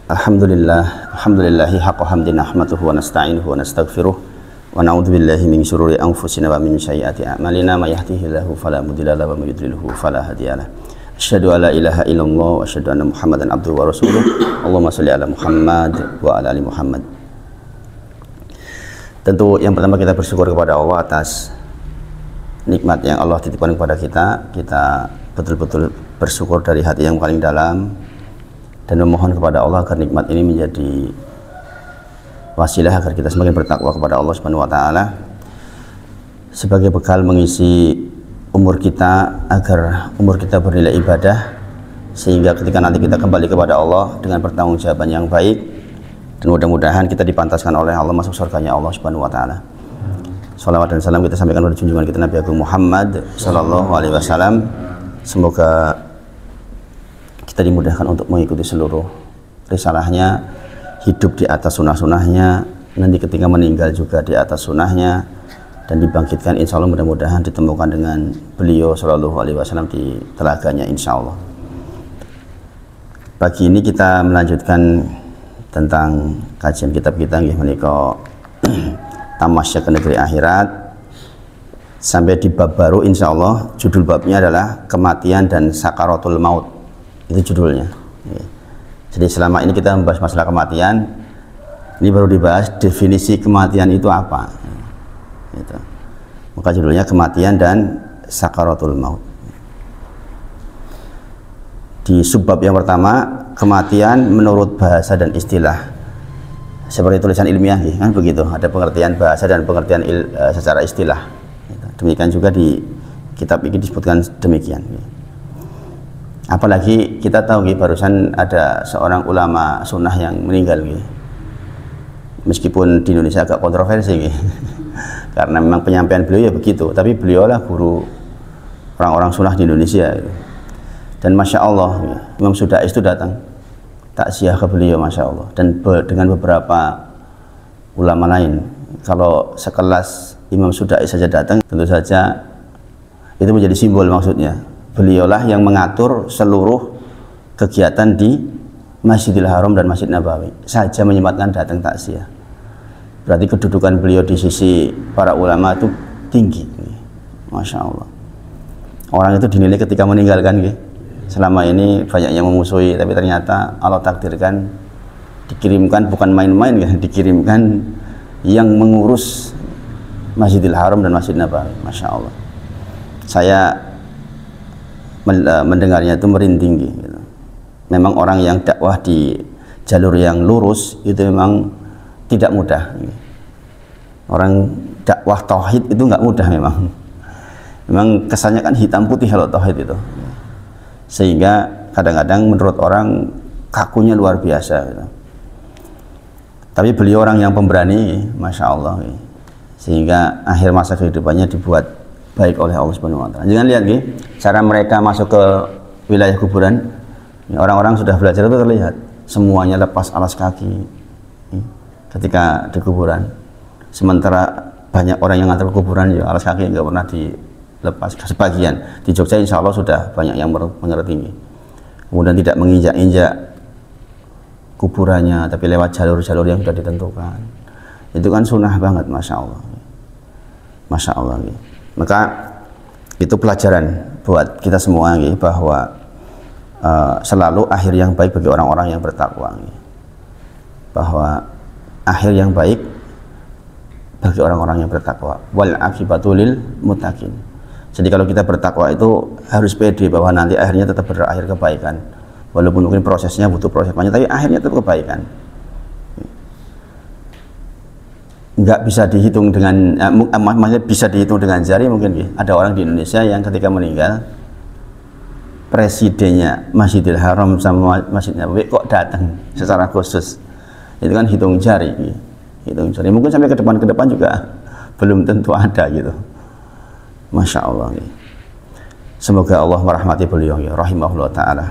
Alhamdulillahi haqqa hamdi nahmaduhu wa nasta'inuhu wa nastaghfiruh wa na'udzu billahi min syururi anfusina wa min sayyiati a'malina may yahdihillahu fala mudilla lahu wa may yudlilhu fala hadiyalah. Asyhadu an la ilaha illallah wa asyhadu anna Muhammadan abduhu wa rasuluh. Allahumma shalli ala Muhammad wa ala ali Muhammad. Tentu yang pertama kita bersyukur kepada Allah atas nikmat yang Allah titipkan kepada kita. Kita betul-betul bersyukur dari hati yang paling dalam dan memohon kepada Allah agar nikmat ini menjadi wasilah agar kita semakin bertakwa kepada Allah Subhanahu wa taala sebagai bekal mengisi umur kita agar umur kita bernilai ibadah, sehingga ketika nanti kita kembali kepada Allah dengan pertanggungjawaban yang baik, dan mudah-mudahan kita dipantaskan oleh Allah masuk surganya Allah Subhanahu wa taala. Salawat dan salam kita sampaikan kepada junjungan kita Nabi Agung Muhammad sallallahu alaihi wasallam. Semoga kita dimudahkan untuk mengikuti seluruh risalahnya, hidup di atas sunnah-sunnahnya, nanti ketika meninggal juga di atas sunnahnya, dan dibangkitkan insya Allah mudah-mudahan ditemukan dengan beliau sallallahu alaihi wasallam di telaganya insya Allah. Pagi ini kita melanjutkan tentang kajian kitab kita menika Tamasya ke Negeri Akhirat, sampai di bab baru insya Allah. Judul babnya adalah Kematian dan Sakaratul Maut, itu judulnya. Jadi selama ini kita membahas masalah kematian, ini baru dibahas definisi kematian itu apa gitu. Maka judulnya Kematian dan Sakaratul Maut. Di subbab yang pertama, kematian menurut bahasa dan istilah, seperti tulisan ilmiah kan begitu, ada pengertian bahasa dan pengertian secara istilah. Demikian juga di kitab ini disebutkan demikian. Apalagi kita tahu barusan ada seorang ulama sunnah yang meninggal, meskipun di Indonesia agak kontroversi karena memang penyampaian beliau ya begitu, tapi beliau lah guru orang-orang sunnah di Indonesia. Dan Masya Allah, Imam Sudais itu datang takziah ke beliau, Masya Allah, dan dengan beberapa ulama lain. Kalau sekelas Imam Sudais saja datang, tentu saja itu menjadi simbol, maksudnya beliaulah yang mengatur seluruh kegiatan di Masjidil Haram dan Masjid Nabawi saja menyempatkan datang takziah. Berarti kedudukan beliau di sisi para ulama itu tinggi, Masya Allah. Orang itu dinilai ketika meninggalkan, selama ini banyak yang memusuhi, tapi ternyata Allah takdirkan dikirimkan, bukan main-main, dikirimkan yang mengurus Masjidil Haram dan Masjid Nabawi. Masya Allah, saya mendengarnya itu merinding gitu. Memang orang yang dakwah di jalur yang lurus itu memang tidak mudah. Orang dakwah tauhid itu nggak mudah memang. Memang kesannya kan hitam putih kalau tauhid itu, sehingga kadang-kadang menurut orang kakunya luar biasa gitu. Tapi beliau orang yang pemberani, Masya Allah, sehingga akhir masa kehidupannya dibuat baik oleh Allah Subhanahu wa taala. Jangan lihat cara mereka masuk ke wilayah kuburan. Orang-orang sudah belajar itu terlihat semuanya lepas alas kaki ketika di kuburan. Sementara banyak orang yang ngantar ke kuburan alas kaki nggak pernah dilepas. Sebagian di Jogja insya Allah sudah banyak yang mengerti. Kemudian tidak menginjak-injak kuburannya, tapi lewat jalur-jalur yang sudah ditentukan. Itu kan sunnah banget, Masya Allah. Masya Allah. Maka itu pelajaran buat kita semua bahwa selalu akhir yang baik bagi orang-orang yang bertakwa, bahwa akhir yang baik bagi orang-orang yang bertakwa, wal akibatu lil muttaqin. Jadi kalau kita bertakwa itu harus pede bahwa nanti akhirnya tetap berakhir kebaikan, walaupun mungkin prosesnya butuh proses panjang, tapi akhirnya tetap kebaikan. Nggak bisa dihitung dengan bisa dihitung dengan jari mungkin. Ada orang di Indonesia yang ketika meninggal presidennya Masjidil Haram sama Masjid Nabawi kok datang secara khusus, itu kan hitung jari, mungkin sampai ke depan juga belum tentu ada gitu. Masya Allah. Semoga Allah merahmati beliau, rahimahullah ta'ala.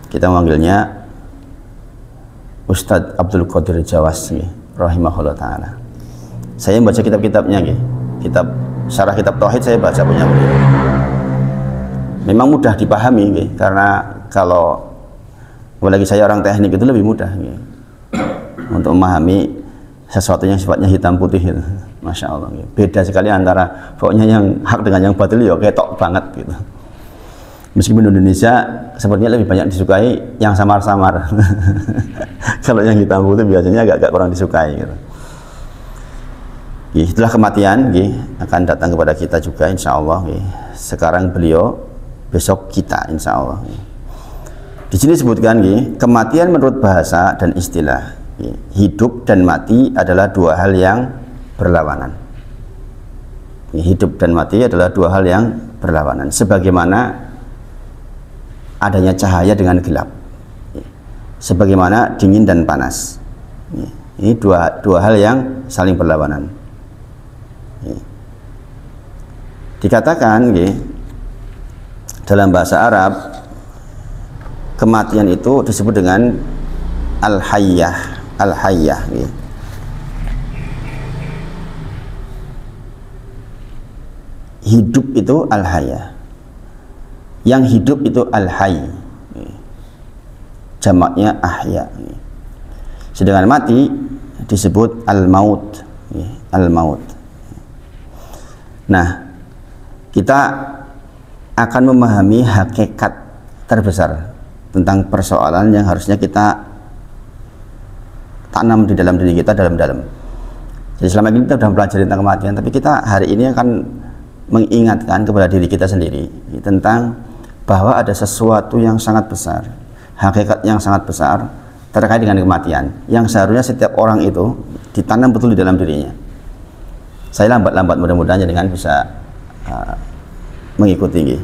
Kita memanggilnya Ustadz Abdul Qadir Jawas, rahimahullah ta'ala. Saya baca kitab-kitabnya, kitab syarah kitab tauhid saya baca punya beliau. memang mudah dipahami nggih, karena kalau apalagi saya orang teknik itu lebih mudah nggih, untuk memahami sesuatu yang sifatnya hitam putih itu. Masya Allah nggih. Beda sekali antara pokoknya yang hak dengan yang batil ya ketok banget gitu. Meskipun Indonesia sepertinya lebih banyak disukai yang samar-samar. Kalau yang hitam putih biasanya agak kurang disukai gitu. Itulah kematian akan datang kepada kita juga insya Allah. Sekarang beliau, besok kita insya Allah. Di sini disebutkan kematian menurut bahasa dan istilah. Hidup dan mati adalah dua hal yang berlawanan. Hidup dan mati adalah dua hal yang berlawanan. Sebagaimana adanya cahaya dengan gelap, sebagaimana dingin dan panas. Ini dua hal yang saling berlawanan. Dikatakan dalam bahasa Arab, kematian itu disebut dengan al-hayyah. Al-hayyah hidup itu al-hayyah, yang hidup itu al-hayy, jamaknya ahya. Sedangkan mati disebut al-maut. Al-maut. Nah, kita akan memahami hakikat terbesar tentang persoalan yang harusnya kita tanam di dalam diri kita dalam-dalam. Jadi selama ini kita sudah mempelajari tentang kematian, tapi kita hari ini akan mengingatkan kepada diri kita sendiri tentang bahwa ada sesuatu yang sangat besar, hakikat yang sangat besar terkait dengan kematian, yang seharusnya setiap orang itu ditanam betul di dalam dirinya. Saya lambat-lambat mudah-mudahan dengan bisa mengikuti.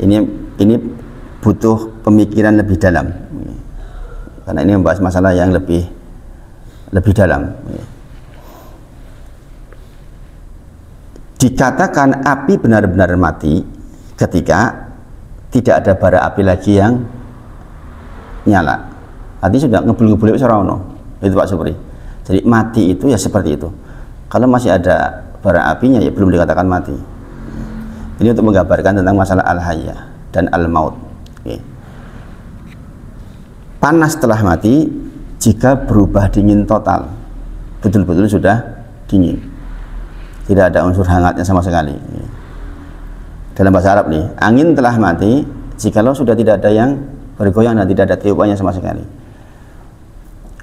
Ini butuh pemikiran lebih dalam, karena ini membahas masalah yang lebih dalam. Dikatakan api benar-benar mati ketika tidak ada bara api lagi yang nyala. Artinya sudah ngebul-ngebul itu serono. Itu Pak Supri. Jadi mati itu ya seperti itu. Kalau masih ada bara apinya ya belum dikatakan mati. Ini untuk menggambarkan tentang masalah al-hayyah dan al-maut. Panas setelah mati jika berubah dingin total, betul-betul sudah dingin, tidak ada unsur hangatnya sama sekali. Dalam bahasa Arab nih, angin telah mati jikalau sudah tidak ada yang bergoyang dan tidak ada tiupannya sama sekali.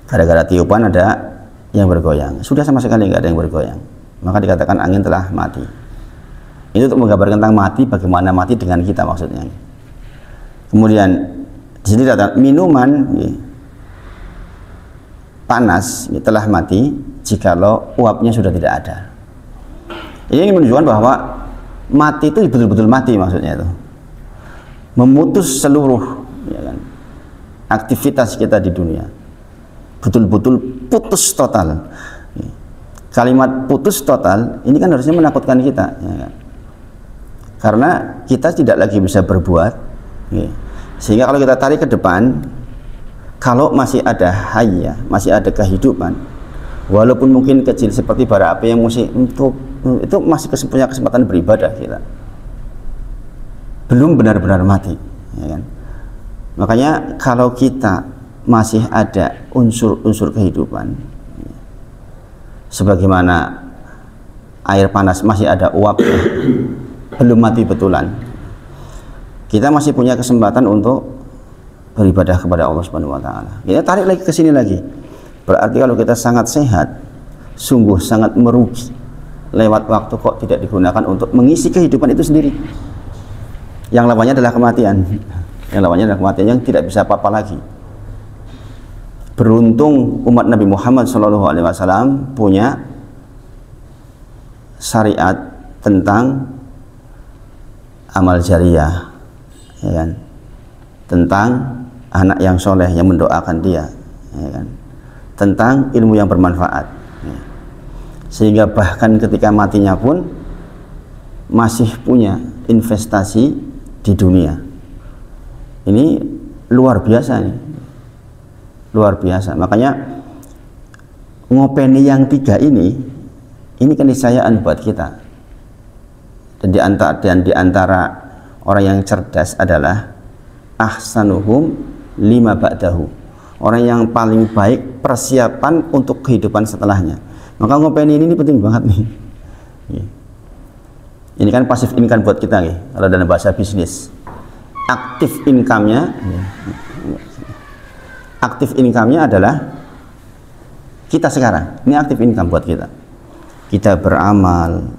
Gara-gara tiupan ada yang bergoyang, sudah sama sekali nggak ada yang bergoyang, maka dikatakan angin telah mati. Itu untuk menggambarkan tentang mati, bagaimana mati dengan kita maksudnya. Kemudian di sini datang minuman panas telah mati jikalau uapnya sudah tidak ada. Ini menunjukkan bahwa mati itu betul-betul mati, maksudnya itu memutus seluruh aktivitas kita di dunia, betul-betul putus total. Kalimat putus total ini kan harusnya menakutkan kita, karena kita tidak lagi bisa berbuat, sehingga kalau kita tarik ke depan, kalau masih ada hayya, masih ada kehidupan, walaupun mungkin kecil seperti bara api yang masih itu masih punya kesempatan beribadah kita, belum benar-benar mati, ya kan? Makanya kalau kita masih ada unsur-unsur kehidupan, sebagaimana air panas masih ada uapnya, belum mati betulan, kita masih punya kesempatan untuk beribadah kepada Allah Subhanahu wa taala. Kita tarik lagi ke sini lagi. Berarti kalau kita sangat sehat, sungguh sangat merugi lewat waktu kok tidak digunakan untuk mengisi kehidupan itu sendiri. Yang lawannya adalah kematian. Yang lawannya adalah kematian yang tidak bisa apa-apa lagi. Beruntung umat Nabi Muhammad SAW punya syariat tentang amal jariyah, ya kan? Tentang anak yang soleh yang mendoakan dia, ya kan? Tentang ilmu yang bermanfaat, ya. Sehingga bahkan ketika matinya pun masih punya investasi di dunia. Ini luar biasa nih, luar biasa. Makanya ngopeni yang tiga ini keniscayaan buat kita. Dan di antara orang yang cerdas adalah ahsanuhum lima ba'dahu, orang yang paling baik persiapan untuk kehidupan setelahnya. Maka ngopeni ini penting banget nih. Ini kan pasif income buat kita nih, kalau dalam bahasa bisnis. Aktif income-nya adalah kita sekarang. Ini aktif income buat kita. Kita beramal,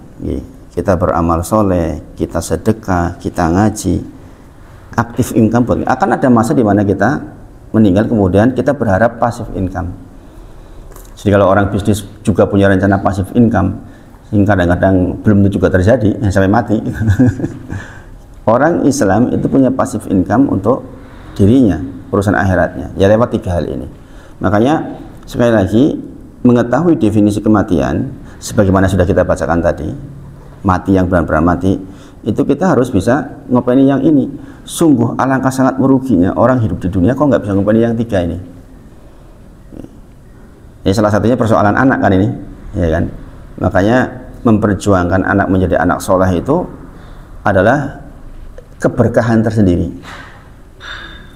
kita beramal soleh, kita sedekah, kita ngaji. Aktif income buat kita. Akan ada masa di mana kita meninggal, kemudian kita berharap pasif income. Jadi kalau orang bisnis juga punya rencana pasif income, yang kadang-kadang belum tentu juga terjadi sampai mati. Orang Islam itu punya pasif income untuk dirinya, urusan akhiratnya, ya lewat 3 hal ini. Makanya sekali lagi, mengetahui definisi kematian sebagaimana sudah kita bacakan tadi, mati yang benar-benar mati, itu kita harus bisa ngopeni yang ini. Sungguh alangkah sangat meruginya orang hidup di dunia kok nggak bisa ngopeni yang 3 ini. Ini salah satunya persoalan anak kan ini, ya kan? Makanya memperjuangkan anak menjadi anak soleh itu adalah keberkahan tersendiri.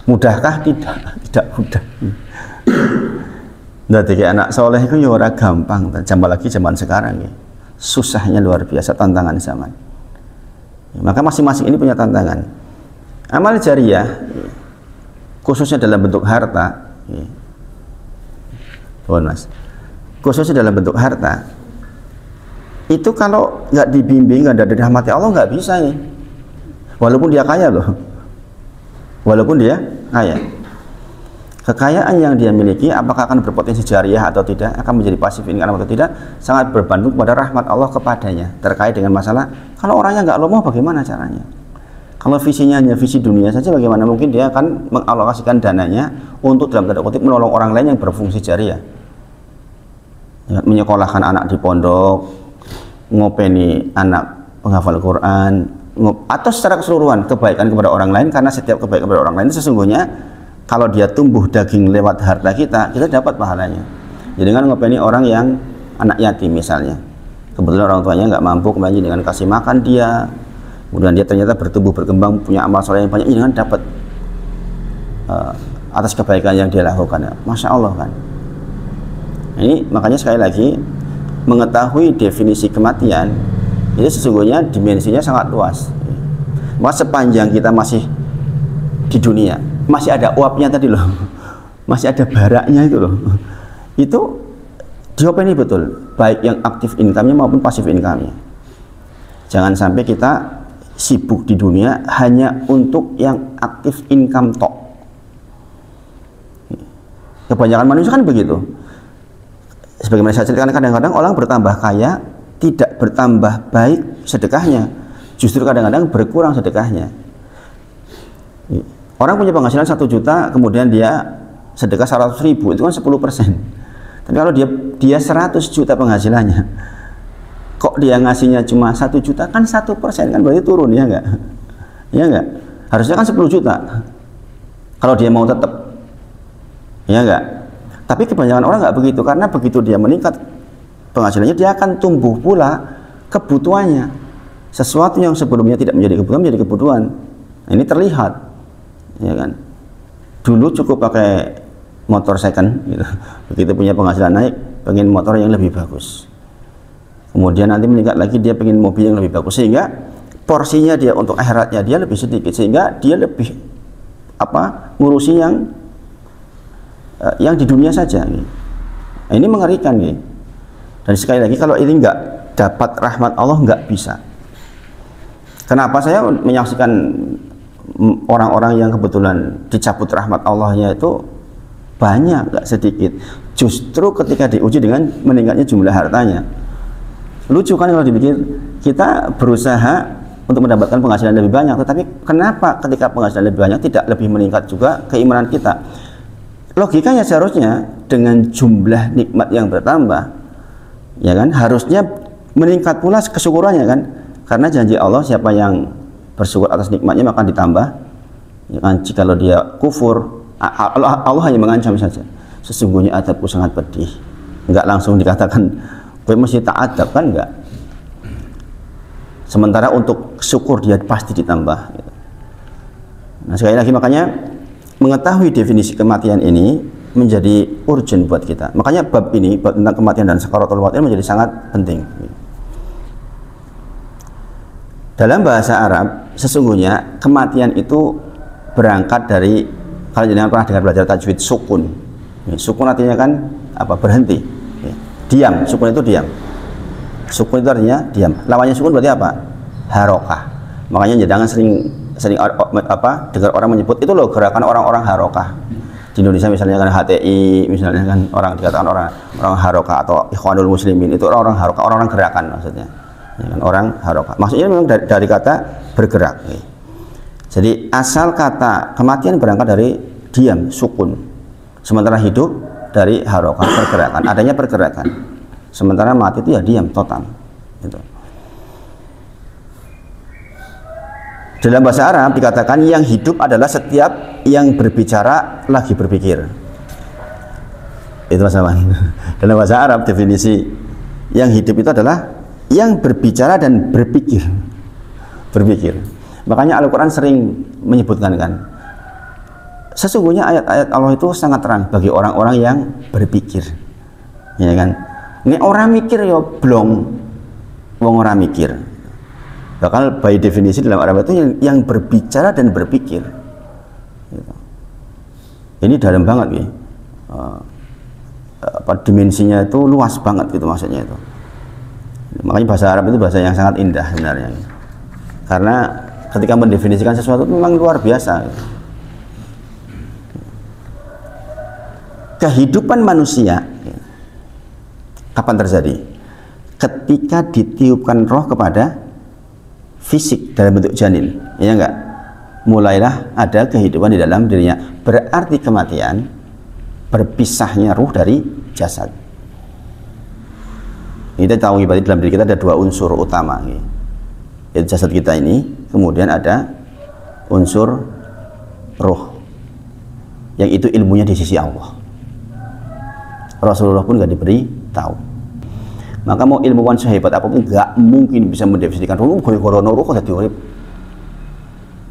Mudahkah? Tidak mudah. Jadi anak soleh itu ya orang gampang, tambah lagi zaman sekarang ya. Susahnya luar biasa, tantangan zaman. Maka masing-masing ini punya tantangan. Amal jariyah khususnya dalam bentuk harta, Mas, khususnya dalam bentuk harta, itu kalau nggak dibimbing, nggak ada dirahmati Allah, nggak bisa nih. Walaupun dia kaya loh, walaupun dia kaya, kekayaan yang dia miliki apakah akan berpotensi jariah atau tidak, akan menjadi pasif income atau tidak, sangat bergantung pada rahmat Allah kepadanya. Terkait dengan masalah kalau orangnya nggak lomoh, bagaimana caranya? Kalau visinya hanya visi dunia saja, bagaimana mungkin dia akan mengalokasikan dananya untuk dalam tanda kutip menolong orang lain yang berfungsi jariah, ya, menyekolahkan anak di pondok, ngopeni anak penghafal Quran, atau secara keseluruhan kebaikan kepada orang lain. Karena setiap kebaikan kepada orang lain sesungguhnya kalau dia tumbuh daging lewat harta kita dapat pahalanya. Jadi dengan ngopeni orang yang anak yatim misalnya, kebetulan orang tuanya nggak mampu, kemudian dengan kasih makan dia, kemudian dia ternyata bertumbuh berkembang punya amal soleh yang banyak, dengan dapat atas kebaikan yang dia lakukan, ya. Masya Allah kan. Ini makanya sekali lagi, mengetahui definisi kematian itu sesungguhnya dimensinya sangat luas. Maka sepanjang kita masih di dunia, masih ada uapnya tadi loh, masih ada baraknya itu loh, itu diopeni betul, baik yang aktif income-nya maupun pasif income-nya. Jangan sampai kita sibuk di dunia hanya untuk yang aktif income tok. Kebanyakan manusia kan begitu. Sebagaimana saya ceritakan, kadang-kadang orang bertambah kaya tidak bertambah baik sedekahnya, justru kadang-kadang berkurang sedekahnya. Orang punya penghasilan 1 juta, kemudian dia sedekah 100.000, itu kan 10%. Tapi kalau dia 100 juta penghasilannya, kok dia ngasihnya cuma 1 juta, kan 1%, kan berarti turun, ya enggak? Ya enggak? Harusnya kan 10 juta kalau dia mau tetap, ya enggak? Tapi kebanyakan orang nggak begitu, karena begitu dia meningkat penghasilannya, dia akan tumbuh pula kebutuhannya. Sesuatu yang sebelumnya tidak menjadi kebutuhan menjadi kebutuhan. Nah, ini terlihat, ya kan? Dulu cukup pakai motor second, gitu. Begitu punya penghasilan naik, pengen motor yang lebih bagus. Kemudian nanti meningkat lagi, dia pengen mobil yang lebih bagus, sehingga porsinya dia untuk akhiratnya dia lebih sedikit, sehingga dia lebih ngurusi yang di dunia saja. Nah, ini mengerikan nih. Dan sekali lagi, kalau ini nggak dapat rahmat Allah, nggak bisa. Kenapa saya menyaksikan orang-orang yang kebetulan dicabut rahmat Allahnya itu banyak, nggak sedikit. Justru ketika diuji dengan meningkatnya jumlah hartanya. Lucu kan kalau dipikir, kita berusaha untuk mendapatkan penghasilan lebih banyak, tetapi kenapa ketika penghasilan lebih banyak tidak lebih meningkat juga keimanan kita? Logikanya seharusnya dengan jumlah nikmat yang bertambah, ya kan, harusnya meningkat pula kesyukurannya kan, karena janji Allah siapa yang bersyukur atas nikmatnya maka ditambah, ya kan. Jikalau dia kufur, Allah hanya mengancam saja, sesungguhnya adabku sangat pedih, enggak langsung dikatakan kowe mesti tak adab, kan enggak. Sementara untuk syukur dia pasti ditambah, gitu. Nah, sekali lagi makanya mengetahui definisi kematian ini menjadi urgent buat kita. Makanya bab ini, bab tentang kematian dan sakaratul maut ini menjadi sangat penting. Dalam bahasa Arab, sesungguhnya kematian itu berangkat dari, kalau jangan pernah dengar belajar tajwid, sukun. Sukun artinya kan apa? Berhenti. Diam. Sukun itu diam. Sukun itu artinya diam. Lawannya sukun berarti apa? Harokah. Makanya jangan sering dengar orang menyebut itu loh gerakan orang-orang harokah. Di Indonesia misalnya kan HTI, misalnya kan orang dikatakan orang harokah atau Ikhwanul Muslimin, itu orang-orang harokah, orang-orang gerakan maksudnya. Ya kan, orang harokah. Maksudnya memang dari kata bergerak. Jadi asal kata kematian berangkat dari diam, sukun. Sementara hidup dari harokah, pergerakan. Adanya pergerakan. Sementara mati itu ya diam total. Gitu. Dalam bahasa Arab dikatakan yang hidup adalah setiap yang berbicara lagi berpikir. Itu masalah. Dalam bahasa Arab definisi yang hidup itu adalah yang berbicara dan berpikir. Makanya Al-Quran sering menyebutkan kan, sesungguhnya ayat-ayat Allah itu sangat terang bagi orang-orang yang berpikir, ya kan. Ini orang mikir ya blong, wong orang mikir. Bahkan by definisi dalam Arab itu yang berbicara dan berpikir. Gitu. Ini dalam banget ya. Dimensinya itu luas banget gitu maksudnya itu. Makanya bahasa Arab itu bahasa yang sangat indah sebenarnya. Karena ketika mendefinisikan sesuatu itu memang luar biasa. Kehidupan manusia kapan terjadi? Ketika ditiupkan roh kepada fisik dalam bentuk janin, ya enggak? Mulailah ada kehidupan di dalam dirinya. Berarti kematian berpisahnya ruh dari jasad. Kita tahu berarti dalam diri kita ada dua unsur utama, yaitu jasad kita ini, kemudian ada unsur roh, yang itu ilmunya di sisi Allah. Rasulullah pun nggak diberi tahu. Maka mau ilmuwan sehebat apapun nggak mungkin bisa mendefinisikan roh. Goyo-goyo roh kok jadi urip.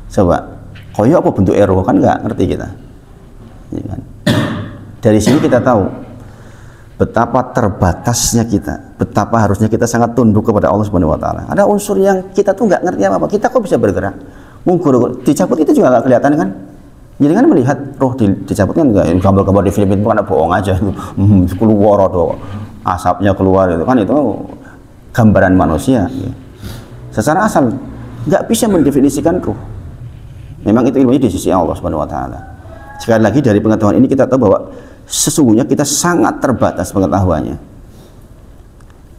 Coba, koyo apa bentuk roh kan nggak ngerti kita. Ya kan? Dari sini kita tahu betapa terbatasnya kita, betapa harusnya kita sangat tunduk kepada Allah Subhanahu wa taala. Ada unsur yang kita tuh nggak ngerti apa-apa. Kita kok bisa bergerak? Mungkin dicabut itu juga nggak kelihatan kan? Jadi kan melihat roh dicabut kan enggak, gambar-gambar di film itu kan bohong aja. Keluar do, asapnya keluar itu kan, itu gambaran manusia. Secara asal nggak bisa mendefinisikan roh. Memang itu ilmunya di sisi Allah Subhanahu wa taala. Sekali lagi dari pengetahuan ini kita tahu bahwa sesungguhnya kita sangat terbatas pengetahuannya.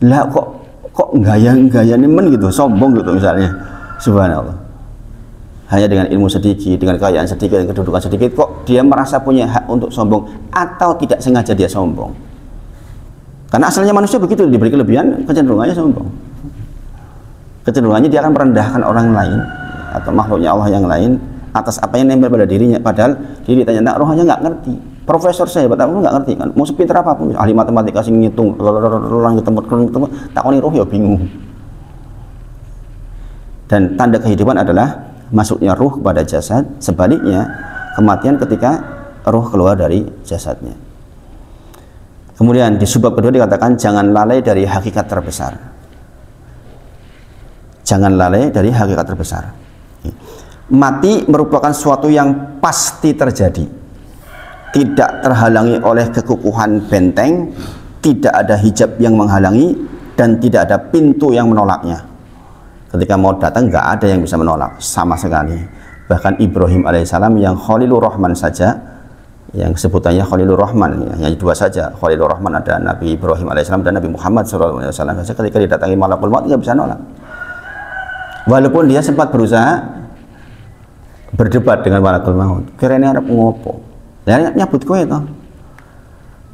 Lah kok gaya-gaya nemen gitu, sombong gitu misalnya. Subhanallah. Hanya dengan ilmu sedikit, dengan kekayaan sedikit, dengan kedudukan sedikit, kok dia merasa punya hak untuk sombong, atau tidak sengaja dia sombong. Karena asalnya manusia begitu, diberi kelebihan, kecenderungannya sombong. Kecenderungannya dia akan merendahkan orang lain atau makhluknya Allah yang lain atas apa yang nempel pada dirinya, padahal dia ditanya, nah, rohnya nggak ngerti. Profesor saya apapun nggak ngerti kan, mau sepinter apapun, ahli matematika sing ngitung, orang ketemu, takoni roh ya bingung. Dan tanda kehidupan adalah masuknya ruh kepada jasad, sebaliknya kematian ketika ruh keluar dari jasadnya. Kemudian di subbab kedua dikatakan jangan lalai dari hakikat terbesar. Jangan lalai dari hakikat terbesar. Mati merupakan suatu yang pasti terjadi, tidak terhalangi oleh kekukuhan benteng, tidak ada hijab yang menghalangi, dan tidak ada pintu yang menolaknya. Ketika mau datang nggak ada yang bisa menolak sama sekali. Bahkan Ibrahim alaihissalam yang Khalilur Rahman saja, yang sebutannya Khalilur Rahman, hanya dua saja. Khalilur Rahman ada Nabi Ibrahim alaihissalam dan Nabi Muhammad SAW. Ketika didatangi malakul maut nggak bisa nolak. Walaupun dia sempat berusaha berdebat dengan malakul maut. Kira-kira Arab ngopo? Ya nyabut kowe itu.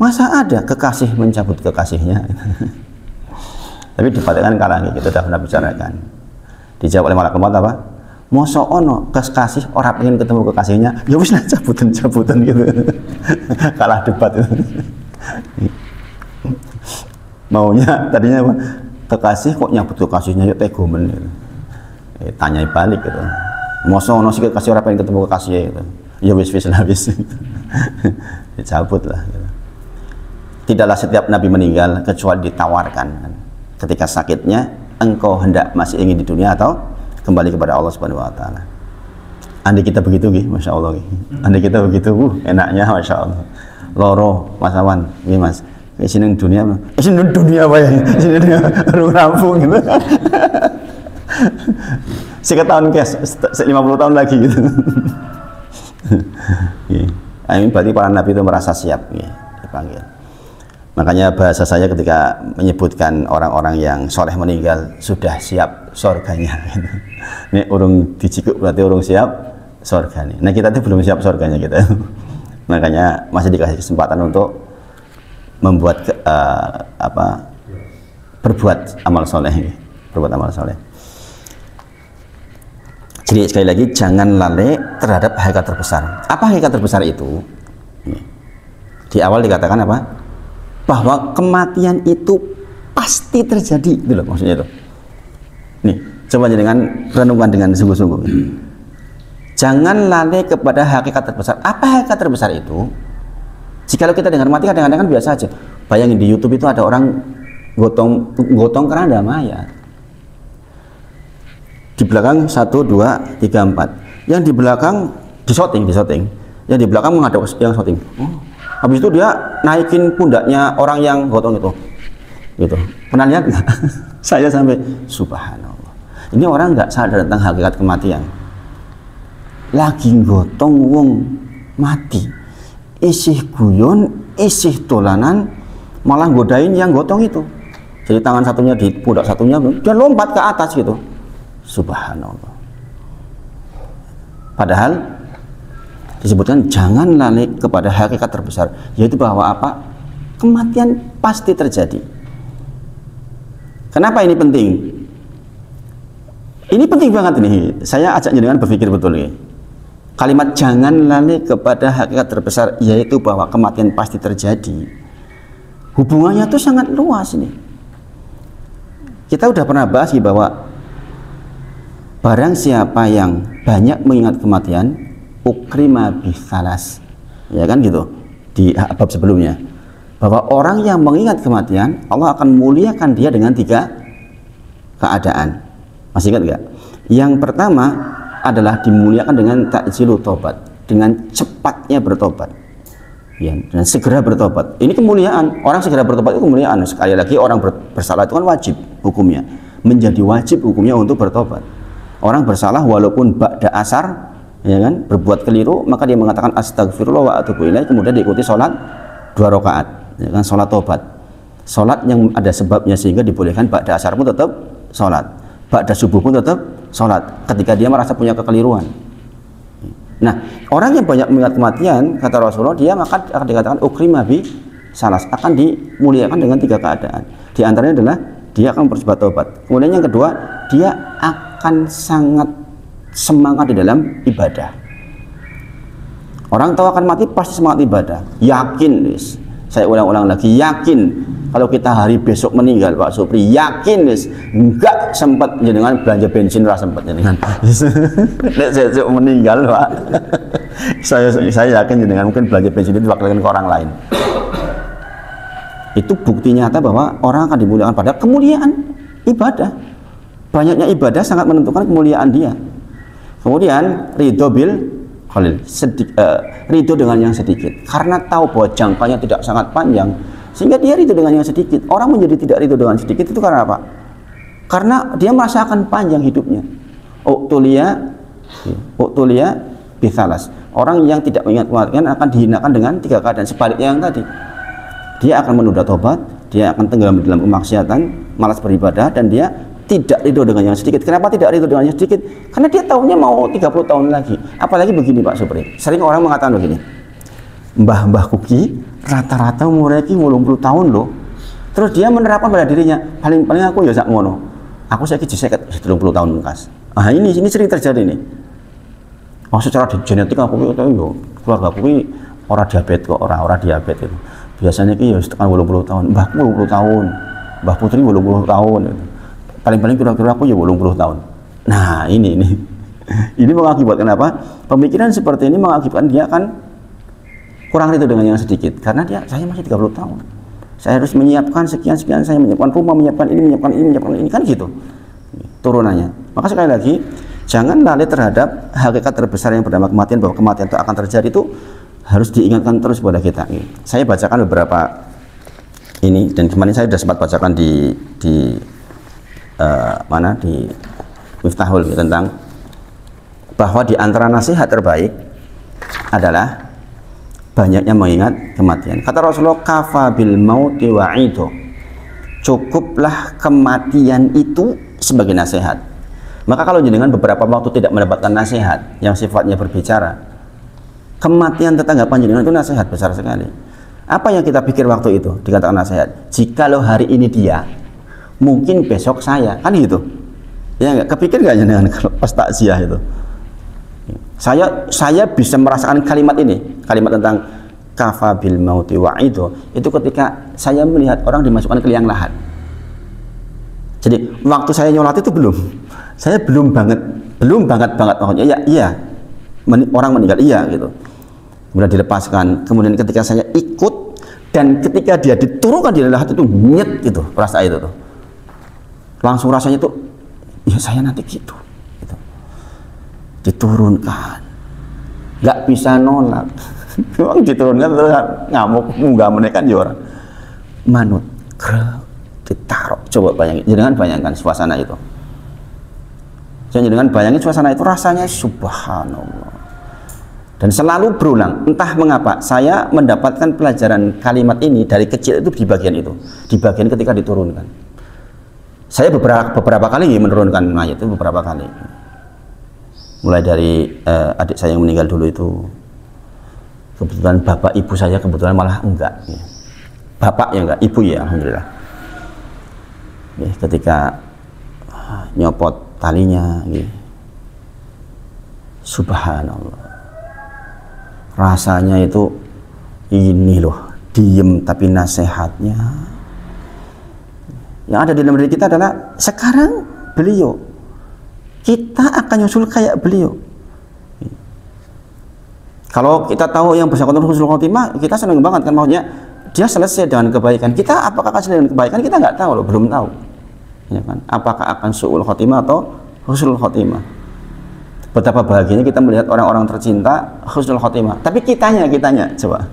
Masa ada kekasih mencabut kekasihnya? Tapi debatkan kalah, kita sudah pernah bicarakan. Dijawab oleh malaikat maut apa? Mosok ono kekasih orang pengen ketemu kekasihnya, ya wis lah cabutan gitu. Kalah debat itu. Maunya tadinya apa? Kekasih kok nyabut kekasihnya, ya tegomen gitu. Tanyai balik gitu. Mosok ono sikil kasih ora pengen ketemu kekasih gitu. Ya wis lah wis. Dicabut lah gitu. Tidaklah setiap nabi meninggal kecuali ditawarkan kan. Ketika sakitnya engkau hendak masih ingin di dunia atau kembali kepada Allah Subhanahu wa taala. Andai kita begitu nggih, Masya Allah nggih. Andai kita begitu, enaknya Masya Allah. Loro Mas Awan, nggih Mas. Sini dunia, sini dunia apa ya? Sini dunia rampung gitu. Sekitar tahun kes, 50 tahun lagi gitu. Ini berarti para nabi itu merasa siap ya, dipanggil. Makanya bahasa saya ketika menyebutkan orang-orang yang soleh meninggal sudah siap surganya. Ini urung dicikuk berarti urung siap surganya. Nah kita itu belum siap surganya kita. Makanya masih dikasih kesempatan untuk membuat berbuat amal soleh, berbuat amal soleh. Jadi sekali lagi jangan lalai terhadap hakikat terbesar. Apa hakikat terbesar itu? Di awal dikatakan apa? Bahwa kematian itu pasti terjadi, gitu loh maksudnya itu. Nih, coba dengan renungkan dengan sungguh-sungguh. Jangan lalai kepada hakikat terbesar. Apa hakikat terbesar itu? Jika kita dengar mati kadang-kadang kan biasa aja. Bayangin di YouTube itu ada orang gotong keranda mayat. Di belakang 1, 2, 3, 4. Yang di belakang disoting. Yang di belakang menghadap yang syuting. Habis itu dia naikin pundaknya orang yang gotong itu. Gitu. Pernah lihat nggak? Saya sampai subhanallah. Ini orang nggak sadar tentang hakikat kematian. Lagi gotong wong mati. Isih guyon, isih dolanan, malah godain yang gotong itu. Jadi tangan satunya di pundak satunya dan lompat ke atas gitu. Subhanallah. Padahal disebutkan jangan lalai kepada hakikat terbesar, yaitu bahwa apa? Kematian pasti terjadi. Kenapa ini penting? Ini penting banget ini. Saya ajak jenengan berpikir betul nih. Kalimat jangan lalai kepada hakikat terbesar, yaitu bahwa kematian pasti terjadi. Hubungannya tuh sangat luas ini. Kita udah pernah bahas bahwa barang siapa yang banyak mengingat kematian, ukrima bisalas, ya kan gitu di bab sebelumnya, bahwa orang yang mengingat kematian Allah akan muliakan dia dengan 3 keadaan. Masih ingat nggak? Yang pertama adalah dimuliakan dengan takjilu tobat, dengan cepatnya bertobat, ya, dan segera bertobat. Ini kemuliaan. Orang segera bertobat itu kemuliaan. Sekali lagi orang bersalah itu kan wajib hukumnya, menjadi wajib hukumnya untuk bertobat. Orang bersalah walaupun ba'da asar, ya kan, berbuat keliru, maka dia mengatakan astagfirullah wa atubu ilaih, kemudian diikuti sholat 2 rakaat, ya kan, sholat tobat, sholat yang ada sebabnya sehingga dibolehkan ba'da asar pun tetap sholat, ba'da subuh pun tetap sholat ketika dia merasa punya kekeliruan. Nah, orang yang banyak mengingat kematian, kata Rasulullah, dia maka akan dikatakan ukrima bi salas, akan dimuliakan dengan 3 keadaan. Di antaranya adalah dia akan berbuat tobat. Kemudian yang kedua, dia akan sangat semangat di dalam ibadah. Orang tahu akan mati pasti semangat ibadah, yakin. Saya ulang-ulang lagi, yakin. Kalau kita hari besok meninggal, Pak Supri, yakin enggak sempat jenengan belanja bensin, ora sempat jenengan. Saya meninggal, Pak. saya yakin jenengan mungkin belanja bensin itu diwakilkan ke orang lain. Itu bukti nyata bahwa orang akan dimuliakan pada kemuliaan ibadah. Banyaknya ibadah sangat menentukan kemuliaan dia. Kemudian ridho bil qalil, ridho dengan yang sedikit, karena tahu bahwa jangkanya tidak sangat panjang, sehingga dia ridho dengan yang sedikit. Orang menjadi tidak ridho dengan sedikit itu karena apa? Karena dia merasa akan panjang hidupnya. Uktulia bisalas. Orang yang tidak mengingat kematian akan dihinakan dengan 3 keadaan. Sebaliknya yang tadi, dia akan menunda tobat, dia akan tenggelam dalam kemaksiatan, malas beribadah, dan dia tidak ridho dengan yang sedikit. Kenapa tidak ridho dengan yang sedikit? Karena dia tahunya mau 30 tahun lagi. Apalagi begini Pak Supri, sering orang mengatakan begini, mbah-mbah kuki rata-rata umurnya 80 tahun loh. Terus dia menerapkan pada dirinya, paling-paling aku ya sak ngono, aku saya 30 tahun mengkas. Ah ini sering terjadi nih. Oh, secara genetik aku yo keluarga aku orang diabetes kok, orang diabetes itu. Biasanya ki ya setekan 80 tahun, mbahku 80 tahun, mbah putri 80 tahun gitu. Paling-paling kira-kira aku ya 80 tahun. Nah ini Ini mengakibatkan apa? Pemikiran seperti ini mengakibatkan dia akan kurang itu dengan yang sedikit, karena saya masih 30 tahun, saya harus menyiapkan sekian, saya menyiapkan rumah, menyiapkan ini, kan gitu turunannya. Maka sekali lagi, jangan lalai terhadap hakikat terbesar yang bernama kematian, bahwa kematian itu akan terjadi, itu harus diingatkan terus kepada kita. Saya bacakan beberapa ini, dan kemarin saya sudah sempat bacakan di Miftahul tentang bahwa di antara nasihat terbaik adalah banyaknya mengingat kematian. Kata Rasulullah, kafa bil mauti wa'idu, cukuplah kematian itu sebagai nasihat. Maka kalau jenengan beberapa waktu tidak mendapatkan nasihat yang sifatnya berbicara, kematian tetangga panjenengan itu nasihat besar sekali. Apa yang kita pikir waktu itu dikatakan nasihat? Jikalau hari ini dia, mungkin besok saya, kan gitu. Ya enggak, kepikir enggak jenengan kalau pas takziah itu? Saya bisa merasakan kalimat ini, kalimat tentang kafa bil mauti wa'idu, itu ketika saya melihat orang dimasukkan ke liang lahat. Jadi waktu saya nyolat itu saya belum banget maksudnya iya orang meninggal iya gitu, kemudian dilepaskan, kemudian ketika saya ikut dan ketika dia diturunkan di liang lahat itu nyet gitu, perasaan itu tuh langsung rasanya tuh ya saya nanti gitu. Diturunkan, nggak bisa nolak. Memang diturunkan terus ngamuk, munggah menekan ya orang manut ditaruh. Coba bayangkan suasana itu. Jangan bayangin suasana itu, rasanya subhanallah. Dan selalu berulang, entah mengapa saya mendapatkan pelajaran kalimat ini dari kecil itu di bagian ketika diturunkan. Saya beberapa kali menurunkan mayat itu, beberapa kali. Mulai dari adik saya yang meninggal dulu itu, kebetulan bapak ibu saya kebetulan malah enggak ya. Bapak ya enggak, ibu ya alhamdulillah ya, ketika nyopot talinya ya. Subhanallah, rasanya itu ini loh, diem tapi nasihatnya yang ada di dalam diri kita adalah sekarang beliau, kita akan nyusul kayak beliau. Kalau kita tahu yang bersangkutan husnul khotimah, kita senang banget kan, maksudnya dia selesai dengan kebaikan. Kita apakah akan selesai dengan kebaikan? Kita nggak tahu loh, belum tahu. Ya kan? Apakah akan su'ul khotimah atau husnul khotimah? Betapa bahagianya kita melihat orang-orang tercinta husnul khotimah. Tapi kitanya coba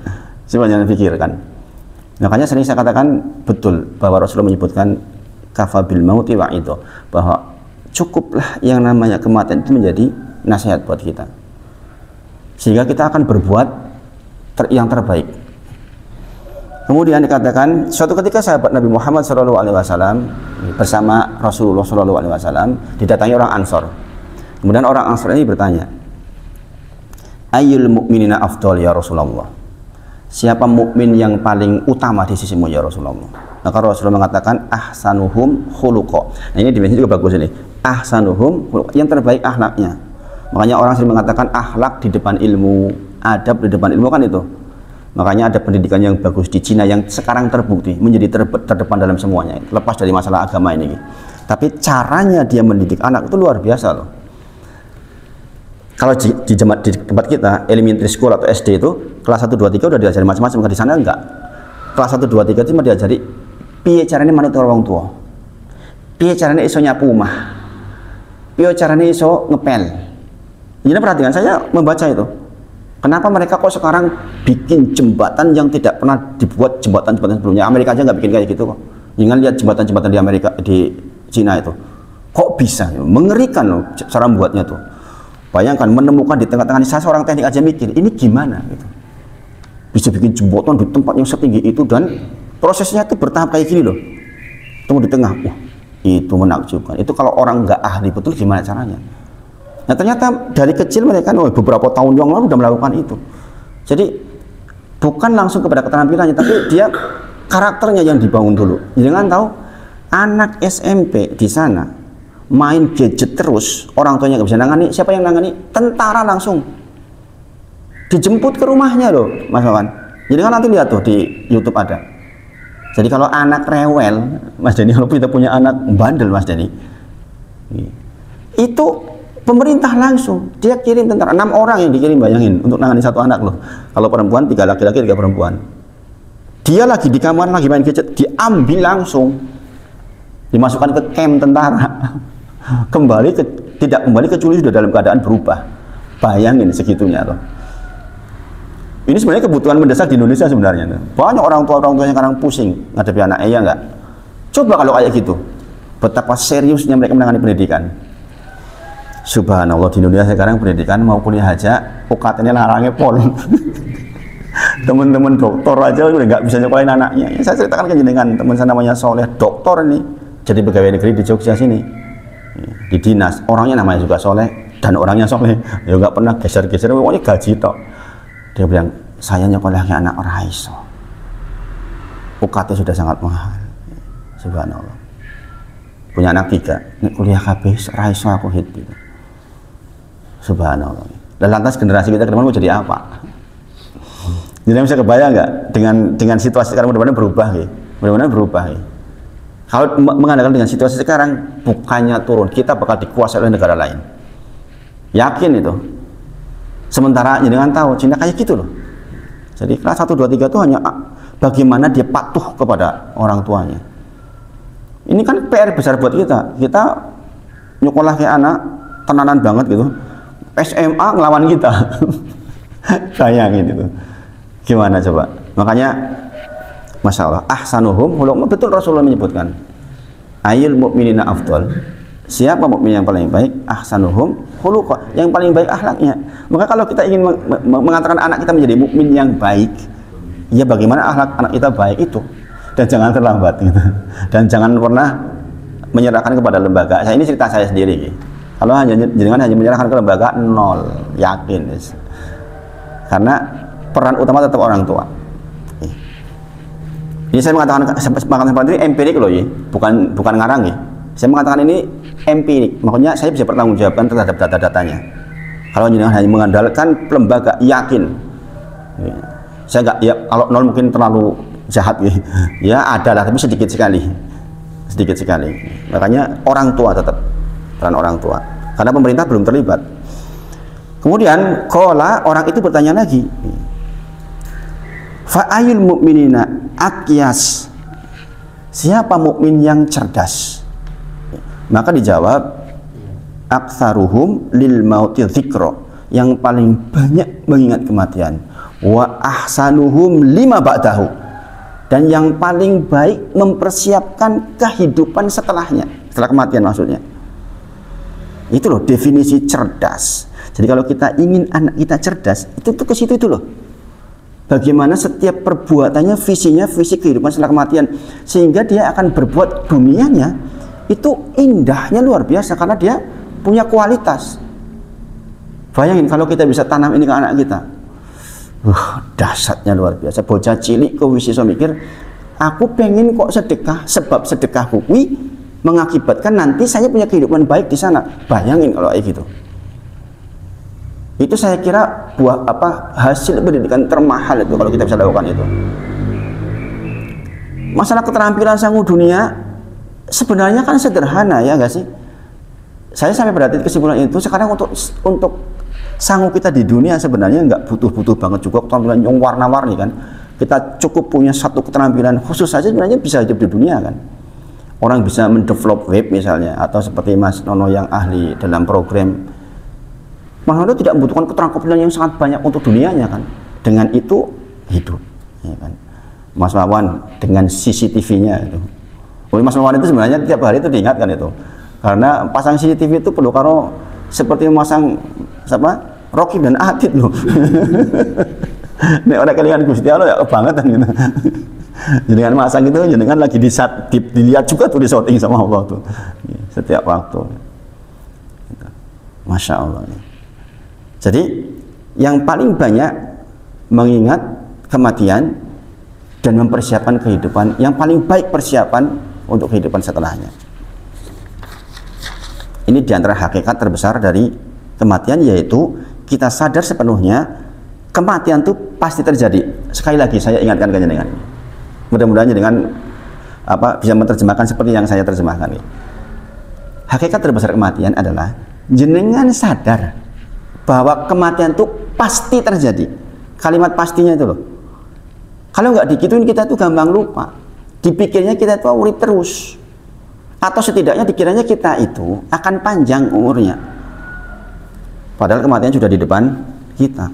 jangan pikirkan. Makanya sering saya katakan betul bahwa Rasulullah menyebutkan kafa bil mauti wa'idu, bahwa cukuplah yang namanya kematian itu menjadi nasihat buat kita, sehingga kita akan berbuat yang terbaik. Kemudian dikatakan suatu ketika sahabat Nabi Muhammad SAW bersama Rasulullah SAW didatangi orang Ansor. Kemudian orang Ansor ini bertanya, ayyul mu'minina afdal ya Rasulullah, siapa mukmin yang paling utama di sisimu ya Rasulullah? Maka Rasulullah mengatakan ahsanuhum khuluqa. Nah ini dimensi juga bagus ini, ahsanuhum khuluqa, yang terbaik akhlaknya. Makanya orang sering mengatakan akhlak di depan ilmu, adab di depan ilmu, kan itu. Makanya ada pendidikan yang bagus di Cina yang sekarang terbukti menjadi terdepan dalam semuanya, lepas dari masalah agama ini. Tapi caranya dia mendidik anak itu luar biasa loh. Kalau di tempat kita elementary school atau SD itu kelas 1, 2, 3 udah diajari macam-macam, di sana enggak. Kelas 1, 2, 3 cuma diajari piye carane manut orang tua, piye carane iso nyapu omah, piye carane iso ngepel. Jadi perhatikan, saya membaca itu. Kenapa mereka kok sekarang bikin jembatan yang tidak pernah dibuat jembatan-jembatan sebelumnya? Amerika aja nggak bikin kayak gitu kok. Jangan lihat jembatan-jembatan di Amerika, di Cina itu. Kok bisa? Mengerikan loh cara membuatnya tuh. Bayangkan menemukan di tengah-tengah, saya seorang teknik aja mikir, ini gimana gitu. Bisa bikin jembatan di tempat yang setinggi itu, dan prosesnya itu bertahap kayak gini loh. Tunggu di tengah, itu menakjubkan. Itu kalau orang nggak ahli betul gimana caranya? Nah ternyata dari kecil mereka beberapa tahun yang lalu sudah melakukan itu. Jadi bukan langsung kepada keterampilannya, tapi dia karakternya yang dibangun dulu. Jangan tahu anak SMP di sana main gadget terus, orang tuanya nggak bisa nangani. Siapa yang nangani? Tentara langsung dijemput ke rumahnya loh, Mas Wawan. Jadi kan nanti lihat tuh di YouTube ada. Jadi kalau anak rewel, Mas Denny, kalau kita punya anak bandel, Mas Denny, itu Pemerintah langsung dia kirim tentara, 6 orang yang dikirim, bayangin, untuk nangani satu anak loh. Kalau perempuan 3 laki-laki 3 perempuan. Dia lagi di kamar lagi main gadget, diambil langsung, dimasukkan ke camp tentara. Tidak kembali kecuali sudah dalam keadaan berubah. Bayangin segitunya loh. Ini sebenarnya kebutuhan mendesak di Indonesia sebenarnya. Banyak orang tua yang sekarang pusing ngadepi anaknya, ya enggak? Coba kalau kayak gitu, betapa seriusnya mereka menangani pendidikan. Subhanallah, di Indonesia sekarang pendidikan mau kuliah aja UKT-nya larangnya pol. Teman-teman doktor aja udah nggak bisa nyekolahin anaknya. Ya, saya ceritakan ke jenengan, teman saya namanya Soleh, doktor ini, jadi pegawai negeri di Jogja sini, di dinas. Orangnya namanya juga Soleh dan orangnya Soleh, ya nggak pernah geser-geser, pokoknya gaji tok. Dia bilang, saya nyekolahnya anak orang iso, UKT sudah sangat mahal. Subhanallah, punya anak 3, nek kuliah kabeh ora iso aku hit gitu. Subhanallah. Dan lantas generasi kita ke depan mau jadi apa? Jadi bisa kebayang nggak dengan situasi sekarang mudah-mudahan berubah ya. Mudah-mudahan berubah ya. Kalau mengandalkan dengan situasi sekarang, bukannya turun, kita bakal dikuasai oleh negara lain. Yakin itu. Sementara jangan tahu Cina kayak gitu loh. Jadi kelas 1, 2, 3 itu hanya bagaimana dia patuh kepada orang tuanya. Ini kan PR besar buat kita. Kita nyekolah kayak anak tenanan banget gitu. SMA ngelawan kita. Bayangin itu. Gimana coba? Makanya Masya Allah, ahsanuhum khuluqan, betul Rasulullah menyebutkan. Ayul mu'minina afdal. Siapa mukmin yang paling baik? Ahsanuhum khuluqan, yang paling baik akhlaknya. Maka kalau kita ingin mengatakan anak kita menjadi mukmin yang baik, ya bagaimana akhlak anak kita baik itu? Dan jangan terlambat gitu. Dan jangan pernah menyerahkan kepada lembaga. Ini cerita saya sendiri gitu. Kalau hanya menyerahkan ke lembaga, 0, yakin yes. Karena peran utama tetap orang tua. Ini saya mengatakan seperti ini empirik loh ya, bukan ngarang ya. Saya mengatakan ini empirik, makanya saya bisa bertanggungjawabkan terhadap data-datanya. Kalau hanya mengandalkan lembaga, yakin. Saya nggak, ya kalau 0 mungkin terlalu jahat ya. Ya ada lah, tapi sedikit sekali. Makanya orang tua tetap, peran orang tua. Karena pemerintah belum terlibat. Kemudian orang itu bertanya lagi, fa'ayul mu'minina akyas, siapa mukmin yang cerdas? Maka dijawab, aktsaruhum lil mauti dzikra, yang paling banyak mengingat kematian, wa ahsanuhum lima ba'dahu, dan yang paling baik mempersiapkan kehidupan setelahnya, setelah kematian maksudnya. Itu loh definisi cerdas. Jadi kalau kita ingin anak kita cerdas, itu ke situ itu loh. Bagaimana setiap perbuatannya, visinya, visi kehidupan setelah kematian, sehingga dia akan berbuat dunianya itu indahnya luar biasa karena dia punya kualitas. Bayangin kalau kita bisa tanam ini ke anak kita, dahsyatnya luar biasa. Bocah cilik kok wis iso mikir, aku pengen kok sedekah, sebab sedekah kuwi mengakibatkan nanti saya punya kehidupan baik di sana. Bayangin kalau kayak gitu. Itu saya kira hasil pendidikan termahal itu kalau kita bisa lakukan itu. Masalah keterampilan sanggup dunia sebenarnya kan sederhana, ya enggak sih? Saya sampai pada kesimpulan itu. Sekarang untuk sanggup kita di dunia sebenarnya nggak butuh banget juga keterampilan yang warna-warni kan. Kita cukup punya satu keterampilan khusus saja sebenarnya bisa hidup di dunia kan. Orang bisa mendevelop web misalnya, atau seperti Mas Nono yang ahli dalam program. Mas Nono tidak membutuhkan keterampilan yang sangat banyak untuk dunianya kan. Dengan itu hidup, ya kan. Mas Wawan dengan CCTV-nya itu. Mas Wawan itu sebenarnya tiap hari itu diingatkan itu. Karena pasang CCTV itu perlu karo seperti memasang Rocky dan Atid loh. Nek ora kelingan Gusti Allah ya kebangetan gitu. Dengan masang itu dengan lagi dilihat juga tuh di shooting sama Allah tuh. Setiap waktu. Masya Allah. Jadi yang paling banyak mengingat kematian dan mempersiapkan kehidupan, yang paling baik persiapan untuk kehidupan setelahnya. Ini diantara hakikat terbesar dari kematian, yaitu kita sadar sepenuhnya kematian itu pasti terjadi. Sekali lagi saya ingatkan dengan ini. Mudah-mudahan dengan bisa menerjemahkan seperti yang saya terjemahkan. Hakikat terbesar kematian adalah jenengan sadar bahwa kematian itu pasti terjadi. Kalimat pastinya itu loh. Kalau nggak dikituin kita tuh gampang lupa. Dipikirnya kita tuh urip terus. Atau setidaknya dikiranya kita itu akan panjang umurnya. Padahal kematian sudah di depan kita.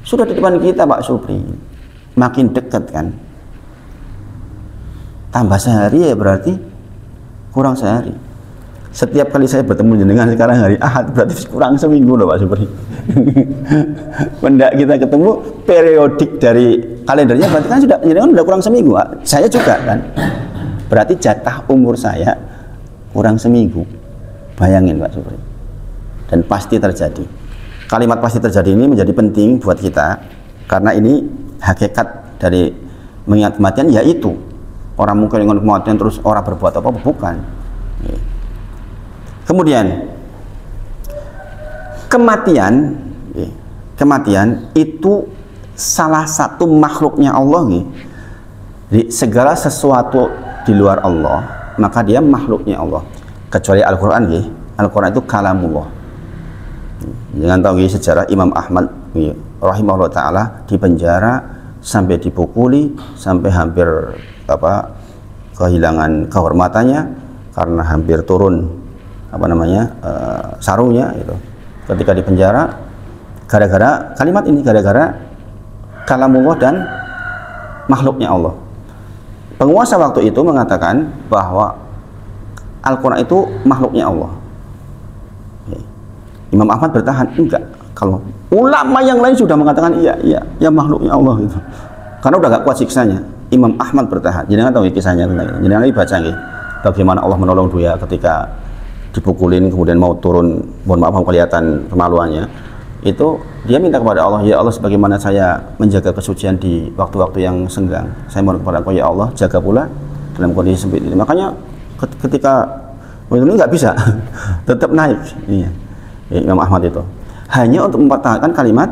Sudah di depan kita Pak Supri. Makin dekat kan. Tambah sehari ya berarti kurang sehari. Setiap kali saya bertemu dengan sekarang hari Ahad berarti kurang seminggu loh Pak Supri. Mendak kita ketemu periodik dari kalendernya berarti kan sudah kurang seminggu. Saya juga kan. Berarti jatah umur saya kurang seminggu. Bayangin Pak Supri. Dan pasti terjadi. Kalimat pasti terjadi ini menjadi penting buat kita karena ini hakikat dari mengingat kematian, yaitu orang mungkin dengan kematian terus orang berbuat apa, bukan. Kemudian kematian itu salah satu makhluknya Allah nih. Jadi segala sesuatu di luar Allah maka dia makhluknya Allah, kecuali Al-Quran nih. Al-Quran itu kalamullah. Jangan tahu sejarah Imam Ahmad rahimahullah ta'ala di penjara sampai dipukuli, sampai hampir kehilangan kehormatannya karena hampir turun sarungnya itu ketika di penjara gara-gara kalimat ini, gara-gara kalamullah dan makhluknya Allah. Penguasa waktu itu mengatakan bahwa Al-Quran itu makhluknya Allah. Imam Ahmad bertahan, enggak. Kalau ulama yang lain sudah mengatakan iya makhluknya Allah itu, karena udah gak kuat siksanya. Imam Ahmad bertahan. Jadi nggak tahu kisahnya tentang ini. Jadi nanti baca nih, bagaimana Allah menolong dia ketika dipukulin kemudian mau turun, mohon maaf kelihatan kemaluannya. Itu dia minta kepada Allah, ya Allah, sebagaimana saya menjaga kesucian di waktu-waktu yang senggang, saya mohon kepada Engkau ya Allah, jaga pula dalam kondisi sempit ini. Makanya ketika ini nggak bisa tetap naik. Iya. Imam Ahmad itu hanya untuk mempertahankan kalimat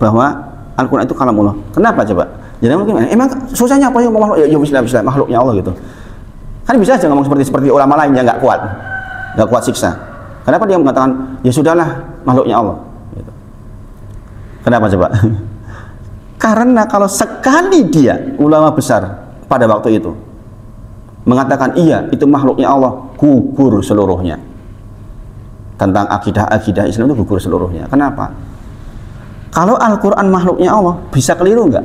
bahwa Al-Quran itu kalamullah. Kenapa coba? Jadi mungkin emang susahnya apa yang makhluk? Ya bisa makhluknya Allah gitu. Kan bisa aja ngomong seperti ulama lain yang nggak kuat siksa. Kenapa dia mengatakan ya sudahlah makhluknya Allah? Gitu. Kenapa coba? Karena kalau sekali dia ulama besar pada waktu itu mengatakan iya itu makhluknya Allah, gugur seluruhnya. Tentang akidah Islam itu gugur seluruhnya. Kenapa? Kalau Al-Quran makhluknya Allah, bisa keliru nggak?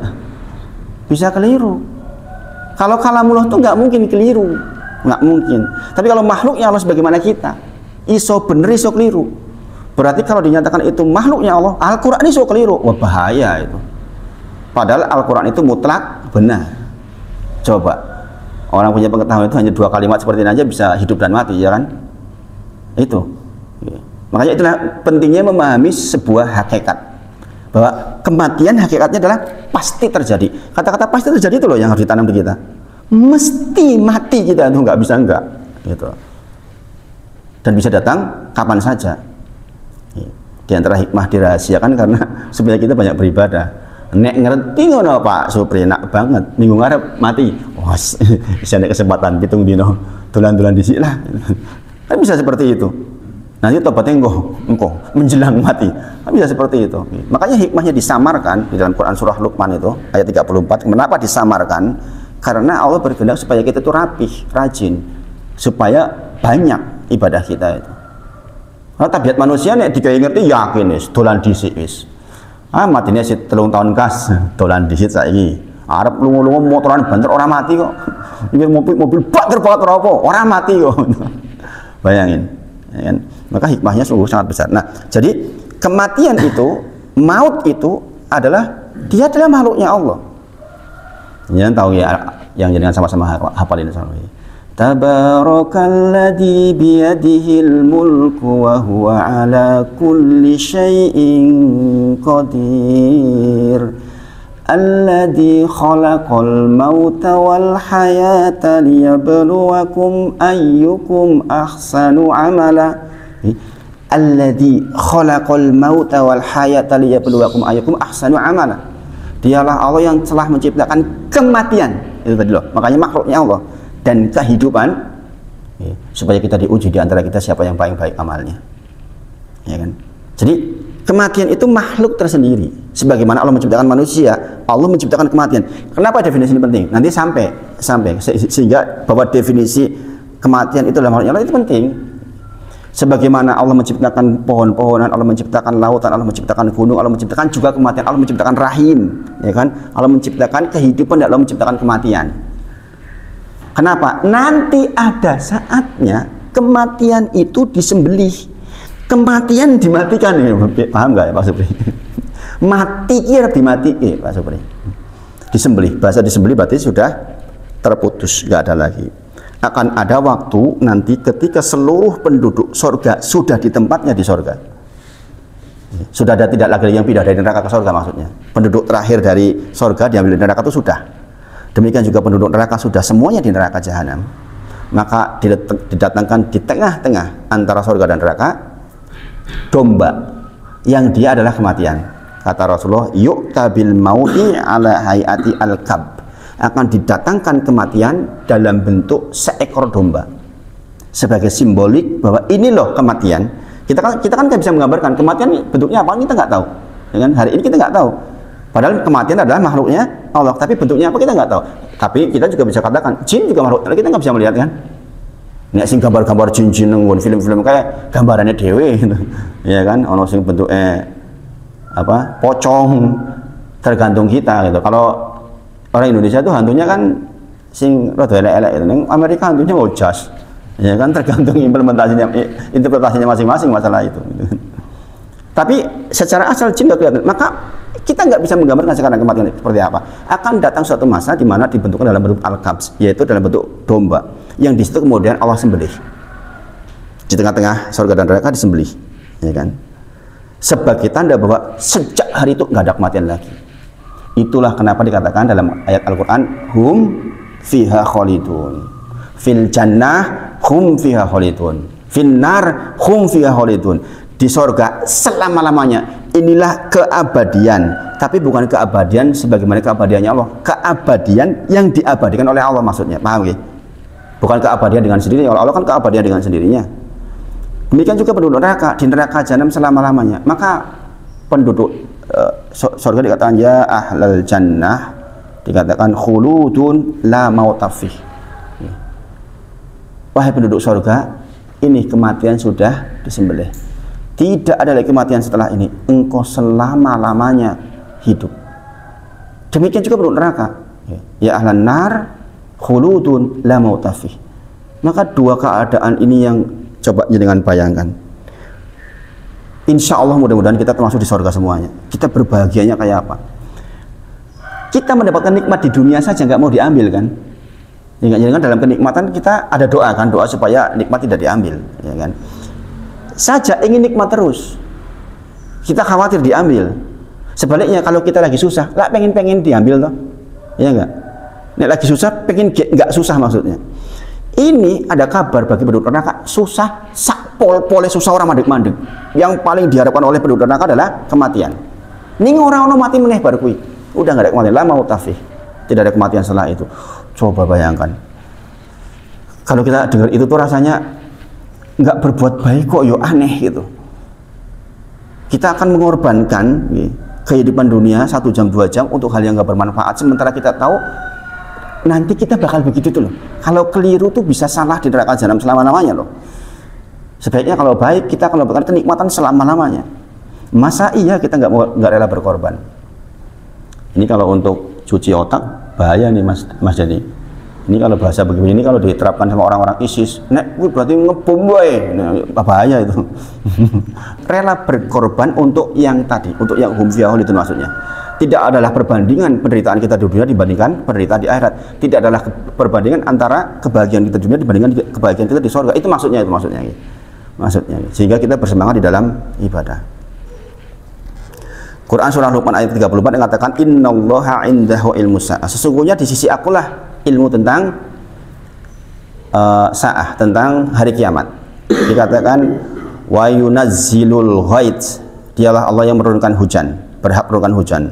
Bisa keliru. Kalau kalamullah itu nggak mungkin keliru, nggak mungkin. Tapi kalau makhluknya Allah sebagaimana kita, iso bener iso keliru. Berarti kalau dinyatakan itu makhluknya Allah, Al-Quran iso keliru, wah bahaya itu. Padahal Al-Quran itu mutlak benar. Coba orang punya pengetahuan itu hanya 2 kalimat seperti ini aja bisa hidup dan mati, ya kan? Itu. Makanya itulah pentingnya memahami sebuah hakikat, bahwa kematian hakikatnya adalah pasti terjadi. Kata-kata pasti terjadi itu loh yang harus ditanam di kita. Mesti mati kita itu, nggak bisa enggak gitu. Dan bisa datang kapan saja. Di antara hikmah dirahasiakan karena sebenarnya kita banyak beribadah. Nek ngerti ngono Pak Supri, enak banget. Minggu ngarep mati. Wah, bisa ada kesempatan pitung dino dolan-dolan dhisik lah. Kan bisa seperti itu. Nanti tobatnya engkau menjelang mati. Kan bisa seperti itu. Makanya hikmahnya disamarkan di dalam Quran surah Luqman itu ayat 34. Kenapa disamarkan? Karena Allah berkehendak supaya kita itu rapih, rajin, supaya banyak ibadah kita itu. Nah, tabiat manusia nek digawe ngerti yakin wis dolan dhisik wis. Matine sik 3 tahun kas dolan dhisik saiki. Arep lunga-lunga motoran banter ora mati kok. Iki mobil bakar apa ora mati kok. Bayangin. Ya kan? Maka hikmahnya sungguh sangat besar. Nah, jadi kematian itu, maut itu adalah dia adalah makhluknya Allah. Jangan tahu ya, yang jangan sama-sama hafalin sama ini. Tabarakalladzi biyadihil mulku wa huwa ala kulli syai'in qadir. Alladzi khalaqal mauta wal hayata liyabluwakum ayyukum ahsanu amala. Alladzi khalaqal mauta wal hayata liyabluwakum ayyukum ahsanu amala. Dialah Allah yang telah menciptakan kematian. Itu tadi loh. Makanya makhluknya Allah dan kehidupan supaya kita diuji di antara kita siapa yang paling baik amalnya. Ya kan? Jadi kematian itu makhluk tersendiri. Sebagaimana Allah menciptakan manusia, Allah menciptakan kematian. Kenapa definisi ini penting? Nanti sampai sehingga bahwa definisi kematian itu dalam hal Allah itu penting. Sebagaimana Allah menciptakan pohon-pohonan, Allah menciptakan lautan, Allah menciptakan gunung, Allah menciptakan juga kematian, Allah menciptakan rahim, ya kan? Allah menciptakan kehidupan dan Allah menciptakan kematian. Kenapa? Nanti ada saatnya kematian itu disembelih. Kematian dimatikan, paham nggak ya Pak Supri? Mati kira dimati, Pak Supri. Disembelih, bahasa disembelih berarti sudah terputus, nggak ada lagi. Akan ada waktu nanti ketika seluruh penduduk sorga sudah di tempatnya di sorga. Sudah ada tidak lagi yang pindah dari neraka ke sorga maksudnya. Penduduk terakhir dari sorga diambil dari neraka itu sudah. Demikian juga penduduk neraka sudah semuanya di neraka jahanam. Maka didatangkan di tengah-tengah antara sorga dan neraka domba yang dia adalah kematian. Kata Rasulullah, yu'ta bil mauti ala hayati al-kab. Akan didatangkan kematian dalam bentuk seekor domba sebagai simbolik bahwa ini loh kematian. Kita kan bisa menggambarkan kematian bentuknya apa kita nggak tahu, ya kan? Hari ini kita nggak tahu, padahal kematian adalah makhluknya Allah, tapi bentuknya apa kita nggak tahu. Tapi kita juga bisa katakan jin juga makhluk, kita nggak bisa melihat kan. Nek sing gambar-gambar jin-jin nang film-film kayak gambarannya dewe gitu. Ya kan, ono sing bentuknya apa? Pocong, tergantung kita gitu. Kalau orang Indonesia itu hantunya kan sing rada elek-elek itu. Nang Amerika hantunya ojas. Ya kan, tergantung implementasinya, interpretasinya masing-masing masalah itu. Tapi secara asal jin nggak kelihatan. Maka kita nggak bisa menggambarkan sekarang kematian seperti apa. Akan datang suatu masa di mana dibentukkan dalam bentuk al-kabs, yaitu dalam bentuk domba, yang di situ kemudian Allah sembelih. Di tengah-tengah surga dan neraka disembelih, ya kan? Sebagai tanda bahwa sejak hari itu nggak ada kematian lagi. Itulah kenapa dikatakan dalam ayat Al-Quran, hum fiha khalidun, fil jannah hum fiha khalidun, fil nar hum fiha khalidun. Di sorga selama-lamanya. Inilah keabadian, tapi bukan keabadian sebagaimana keabadiannya Allah, keabadian yang diabadikan oleh Allah maksudnya, paham ya? Bukan keabadian dengan sendirinya, Allah kan keabadian dengan sendirinya. Demikian juga penduduk neraka, di neraka jahanam selama-lamanya. Maka penduduk surga dikatakan ya ahlal jannah, dikatakan khuludun la mautafih. Wahai penduduk surga, ini kematian sudah disembelih. Tidak ada lagi kematian setelah ini. Engkau selama-lamanya hidup. Demikian juga penduduk neraka. Ya ahlan nar khuludun la mautafih. Maka dua keadaan ini yang coba dengan bayangkan. Insya Allah mudah-mudahan kita termasuk di surga semuanya. Kita berbahagianya kayak apa? Kita mendapatkan nikmat di dunia saja nggak mau diambil kan? Jangan-jangan dalam kenikmatan kita ada doa kan, doa supaya nikmat tidak diambil, ya kan? Saja ingin nikmat terus, kita khawatir diambil. Sebaliknya kalau kita lagi susah, lah pengen diambil toh, ya enggak? Nek lagi susah, pengen nggak susah maksudnya. Ini ada kabar bagi penduduk neraka, susah sak pol-pole susah orang mandek-mandek. Yang paling diharapkan oleh penduduk neraka adalah kematian. Ning orang mati meneh baru kuwi. Udah nggak ada kematian, la mautafih. Tidak ada kematian setelah itu. Coba bayangkan. Kalau kita dengar itu tuh rasanya nggak berbuat baik kok, yo aneh gitu. Kita akan mengorbankan kehidupan dunia 1 jam 2 jam untuk hal yang nggak bermanfaat, sementara kita tahu nanti kita bakal begitu tuh loh. Kalau keliru tuh bisa salah di neraka jahanam selama-lamanya loh. Sebaiknya kalau baik kita akan mendapatkan kenikmatan selama-lamanya. Masa iya kita nggak rela berkorban? Ini kalau untuk cuci otak bahaya nih Mas Jadi. Ini kalau bahasa begini, ini kalau diterapkan sama orang-orang ISIS, nek berarti ngebom wae. Nah, bahaya itu. Rela berkorban untuk yang tadi, untuk yang hum fiha itu maksudnya. Tidak adalah perbandingan penderitaan kita di dunia dibandingkan penderitaan di akhirat. Tidak adalah perbandingan antara kebahagiaan kita di dunia dibandingkan kebahagiaan kita di surga. Itu maksudnya. Maksudnya. Sehingga kita bersemangat di dalam ibadah. Quran surah Luqman ayat 34 mengatakan innallaha indahu ilmus sa'ah. Sesungguhnya di sisi akulah ilmu tentang sa'ah, tentang hari kiamat. Dikatakan wa yunazzilul ghaits. Dialah Allah yang menurunkan hujan, berhak menurunkan hujan.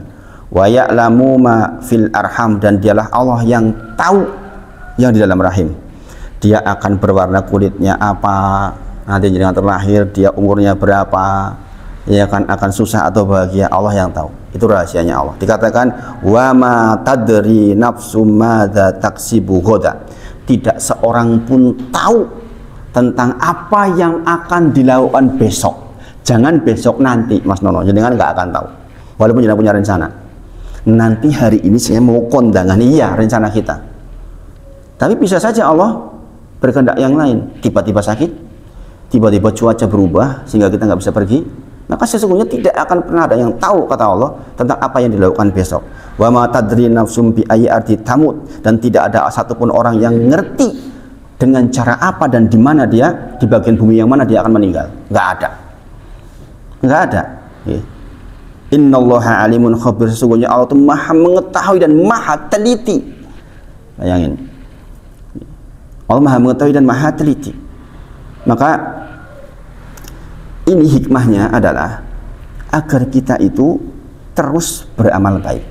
Wa ya'lamu ma fil arham, dan dialah Allah yang tahu yang di dalam rahim. dia akan berwarna kulitnya apa, nanti jenengan terlahir dia umurnya berapa, ya kan, akan susah atau bahagia, Allah yang tahu. Itu rahasianya Allah. Dikatakan wa ma tadri nafsum madza taksibu ghadan. Tidak seorang pun tahu tentang apa yang akan dilakukan besok. Jangan besok, nanti Mas Nono, jenengan nggak akan tahu. Walaupun jenengan punya rencana. Nanti hari ini saya mau kondangan, iya rencana kita. Tapi bisa saja Allah berkehendak yang lain. Tiba-tiba sakit, tiba-tiba cuaca berubah sehingga kita nggak bisa pergi. Maka sesungguhnya tidak akan pernah ada yang tahu, kata Allah, tentang apa yang dilakukan besok. Wa ma tadri nafsum bi ayyi ardi tamut. Dan tidak ada satupun orang yang ngerti dengan cara apa dan di mana dia, di bagian bumi yang mana dia akan meninggal. Nggak ada. Nggak ada. Innallaha alimun khabir. Sesungguhnya Allah itu maha mengetahui dan maha teliti. Bayangin, Allah maha mengetahui dan maha teliti. Maka ini hikmahnya adalah agar kita itu terus beramal baik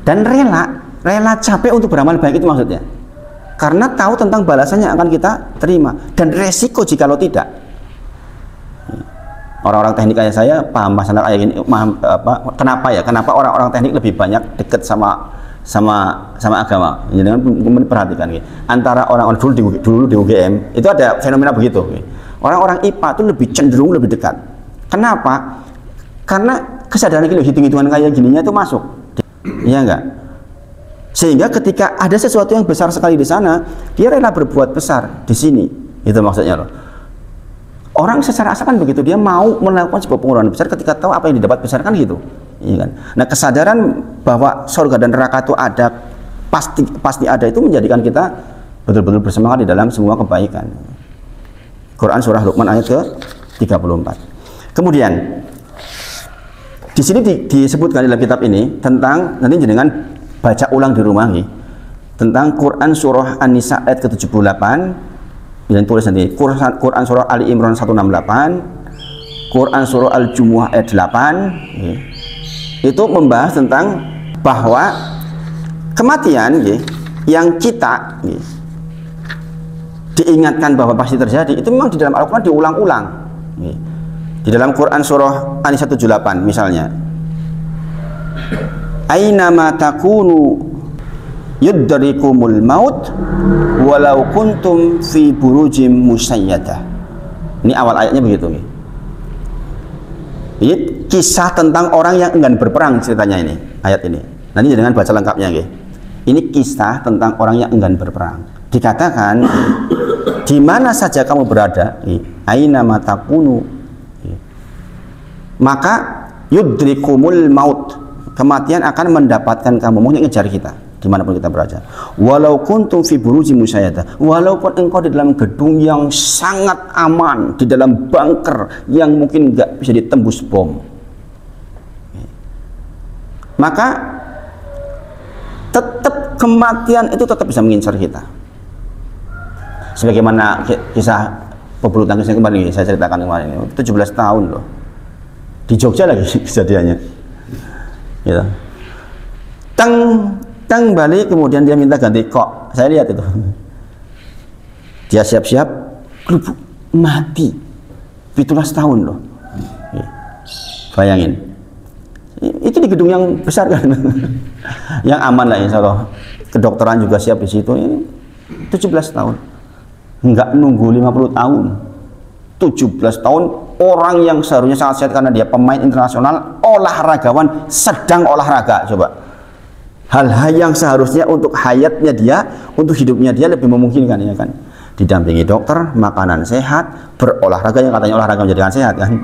dan rela capek untuk beramal baik, itu maksudnya, karena tahu tentang balasannya akan kita terima dan resiko jikalau tidak. Orang-orang teknik kayak saya paham masalah kayak gini, kenapa orang-orang teknik lebih banyak dekat sama agama. Jadi kemudian perhatikan, antara orang-orang dulu di UGM itu ada fenomena begitu. Orang-orang IPA itu lebih cenderung lebih dekat. Kenapa? Karena kesadaran hitung-hitungan kayak gininya itu masuk, iya enggak? Sehingga ketika ada sesuatu yang besar sekali di sana, dia rela berbuat besar di sini. Itu maksudnya loh. Orang secara asal kan begitu, dia mau melakukan sebuah pengorbanan besar ketika tahu apa yang didapat besar, kan gitu, iya kan? Nah, kesadaran bahwa surga dan neraka itu ada, pasti ada, itu menjadikan kita betul-betul bersemangat di dalam semua kebaikan. Quran surah Luqman ayat ke-34. Kemudian di sini disebutkan dalam kitab ini tentang, nanti jenengan baca ulang di rumah nih, tentang Quran surah An-Nisa ayat ke-78. Dan tulis nanti Quran surah Ali Imran 168, Quran surah Al-Jumu'ah ayat 8. Itu membahas tentang bahwa kematian yang kita diingatkan bahwa pasti terjadi, itu memang di dalam Al-Quran diulang-ulang. Di dalam Quran surah An-Nisa 78 misalnya, aina ma takunu yudrikumul maut walau kuntum fi burujim musayyadah. Ini awal ayatnya begitu. Ini kisah tentang orang yang enggan berperang, ceritanya ini, ayat ini. Nanti dengan baca lengkapnya. Ini kisah tentang orang yang enggan berperang. Dikatakan di mana saja kamu berada, aina matakunu, maka yudrikumul maut, kematian akan mendapatkan kamu, mungkin ngejar kita dimanapun kita berada. Walau kuntum fi buruji musayyadah, walaupun engkau di dalam gedung yang sangat aman, di dalam bunker yang mungkin nggak bisa ditembus bom, maka tetap kematian itu tetap bisa mengincar kita. Sebagaimana kisah pebulu tangkis yang kemarin saya ceritakan kemarin, 17 tahun loh, di Jogja lagi kejadiannya, gitu. Teng balik, kemudian dia minta ganti kok. Saya lihat itu, dia siap-siap, mati, 17 tahun loh. Bayangin, itu di gedung yang besar kan, yang aman lah insya Allah. Kedokteran juga siap di situ. 17 tahun. Enggak nunggu 50 tahun, 17 tahun. Orang yang seharusnya sangat sehat karena dia pemain internasional, olahragawan, sedang olahraga. Coba, hal-hal yang seharusnya untuk hayatnya dia, untuk hidupnya dia lebih memungkinkan, ya kan, didampingi dokter, makanan sehat, berolahraga yang katanya olahraga menjadikan sehat kan,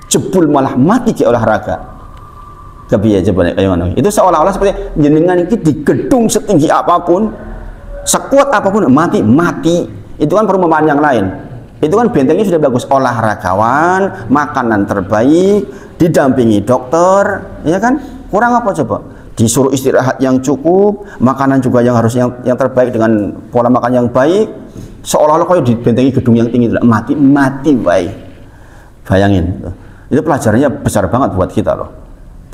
jebul malah mati ke olahraga. Kebiaya coba kayak mana? Itu seolah-olah seperti jenengan ini di gedung setinggi apapun, sekuat apapun, mati. Itu kan perumpamaan yang lain. Itu kan bentengnya sudah bagus, olahragawan, makanan terbaik, didampingi dokter, ya kan? Kurang apa coba? Disuruh istirahat yang cukup, makanan juga yang harus yang terbaik dengan pola makan yang baik. Seolah-olah kayak dibentengi gedung yang tinggi, mati baik. Bayangin, itu pelajarannya besar banget buat kita loh.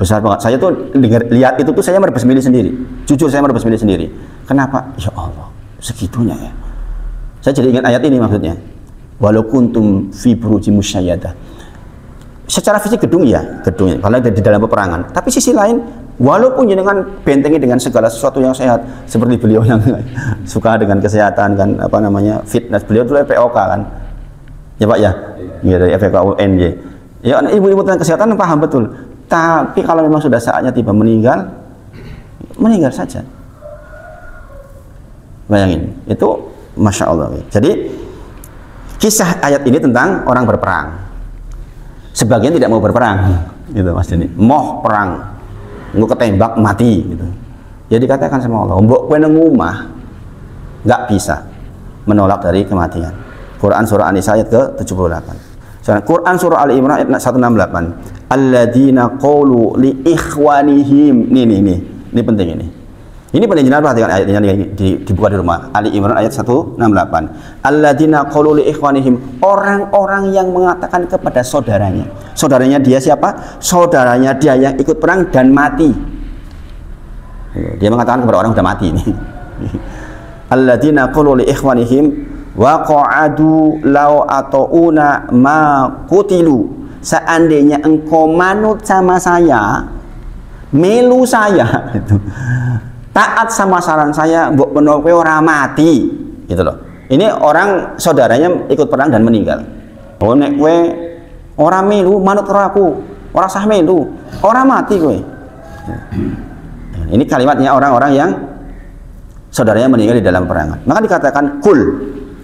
Besar banget. Saya tuh lihat itu tuh saya merebas milih sendiri. Jujur saya merebas milih sendiri. Kenapa? Ya Allah, segitunya ya. Saya jadi ingat ayat ini maksudnya. Walau kuntum fi burujin musyayyadah. Secara fisik gedung ya, gedungnya kalau di dalam peperangan. Tapi sisi lain, walaupun jenengan bentengi dengan segala sesuatu yang sehat, seperti beliau yang suka dengan kesehatan kan, apa namanya, fitness. Beliau dulu FPOK kan. Ya Pak ya? Ya dari FPOK UNY. Ya ibu-ibu tentang kesehatan paham betul. Tapi kalau memang sudah saatnya tiba meninggal, meninggal saja. Bayangin, itu Masya Allah. Jadi kisah ayat ini tentang orang berperang. Sebagian tidak mau berperang, gitu Mas Deni. Moh perang, nggak ketembak mati, gitu. Jadi katakan sama Allah, mbok kowe nang omah nggak bisa menolak dari kematian. Quran surah An-Nisa ayat ke-78. Quran surah Ali Imran ayat 168. Alladzina qalu li ikhwanihim. Ini penting ini. Ini penting, jangan perhatikan ayat ini dibuka di rumah. Ali Imran ayat 168. Alladzina qalu li ikhwanihim, orang-orang yang mengatakan kepada saudaranya. Saudaranya dia siapa? Saudaranya dia yang ikut perang dan mati. Dia mengatakan kepada orang yang sudah mati ini. Alladzina qalu li ikhwanihim wa qa'adu law ata'una ma qutilu. Seandainya engkau manut sama saya, melu saya itu, taat sama saran saya, mbok menopo ora mati, gitu loh. Ini orang saudaranya ikut perang dan meninggal. Oh nek kowe ora melu manut karo aku, ora sah melu, ora mati kowe. Ini kalimatnya orang-orang yang saudaranya meninggal di dalam perangan. Maka dikatakan kul,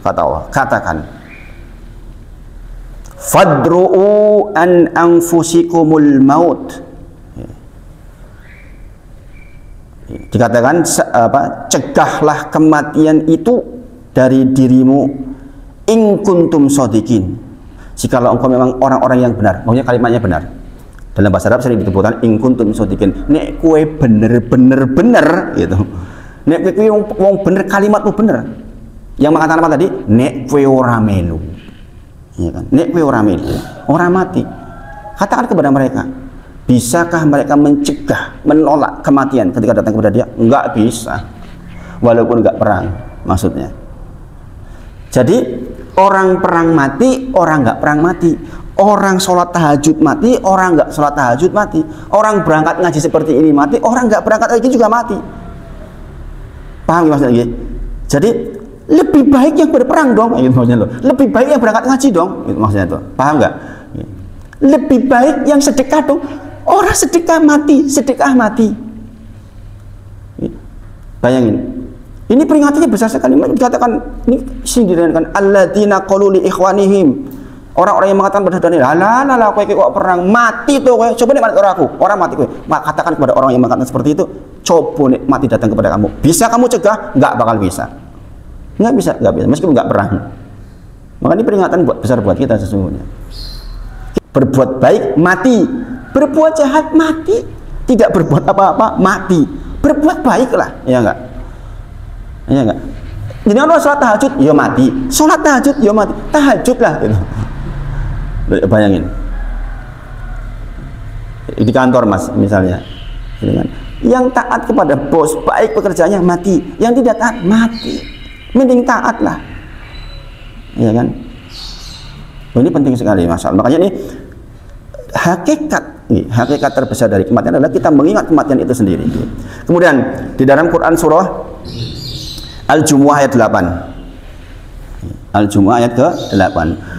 kata Allah, katakan fadru'u an anfusikumul maut. Dikatakan cegahlah kematian itu dari dirimu in kuntum shodiqin, jikalau engkau memang orang-orang yang benar. Maksudnya kalimatnya benar. Dalam bahasa Arab sering disebutkan in kuntum shodiqin. Nek kue bener gitu. Nek kue wong bener, kalimatmu bener. Yang mengatakan apa tadi? Nek kue ora melu. Ya kan? Nek kue ora melu, ora mati. Katakan kepada mereka, bisakah mereka mencegah, menolak kematian ketika datang kepada dia? Enggak bisa, walaupun enggak perang, maksudnya. Jadi orang perang mati, orang enggak perang mati. Orang sholat tahajud mati, orang enggak sholat tahajud mati. Orang berangkat ngaji seperti ini mati, orang enggak berangkat lagi juga mati. Paham maksudnya? Jadi lebih baik yang berperang dong, gitu maksudnya loh. Lebih baik yang berangkat ngaji dong, gitu maksudnya tuh. Paham enggak? Lebih baik yang sedekah dong. Orang sedekah mati, sedekah mati. Bayangin. Ini peringatannya besar sekali. Dikatakan ini sindiran kan, alladzina qalu li ikhwanihim. Orang-orang yang mengatakan pada saudaranya, "Lah kowe kok perang mati tuh kowe. Coba nek mati orang aku, orang mati kowe." Maka katakan kepada orang yang mengatakan seperti itu, "Coba nek mati datang kepada kamu. Bisa kamu cegah? Enggak bakal bisa." Enggak bisa. Meskipun enggak perang. Maka ini peringatan besar buat kita sesungguhnya. Berbuat baik mati, berbuat jahat mati, tidak berbuat apa-apa mati, berbuat baiklah, ya enggak? Ya enggak? Jadi kalau sholat tahajud, ya mati, sholat tahajud, ya mati, tahajudlah gitu. Bayangin di kantor mas misalnya, yang taat kepada bos baik pekerjaannya mati, yang tidak taat mati, mending taat lah, ya kan? Ini penting sekali masalah. Makanya ini hakikat terbesar dari kematian adalah kita mengingat kematian itu sendiri. Kemudian di dalam Quran surah Al-Jumu'ah ayat 8. Al-Jumu'ah ayat ke-8.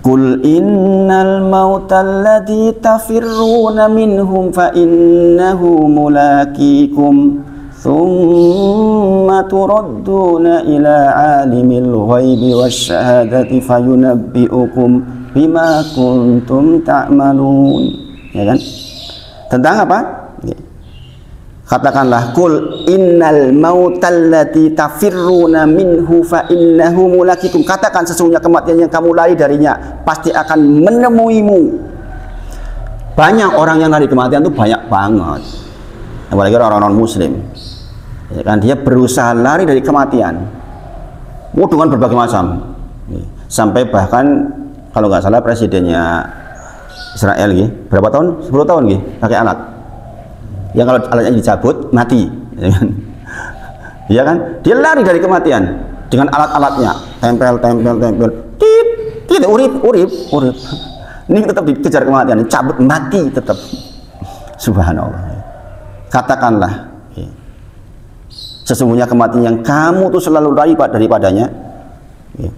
Qul innal mautal ladzi tafirruna minhum fa innahu mulaqikum thumma turadduna ila alimil ghaibi wasyahadati fayunabbi'ukum bima kuntum ta'malun. Ya kan? Tentang apa? Katakanlah kul innal mautal lati tafirruna minhu fa innahu mulaqikum. Katakan sesungguhnya kematian yang kamu lari darinya pasti akan menemuimu. Banyak orang yang lari kematian itu banyak banget. Apalagi orang-orang muslim. Ya kan, dia berusaha lari dari kematian. Dengan berbagai macam. Sampai bahkan kalau nggak salah presidennya Israel berapa tahun? 10 tahun pakai alat. Yang kalau alatnya dicabut mati, ya kan? Ya kan? Dia lari dari kematian. dengan alat-alatnya, tempel, urip. Ini tetap dikejar kematian, cabut mati tetap. Subhanallah. Katakanlah, sesungguhnya kematian yang kamu tuh selalu raih daripadanya,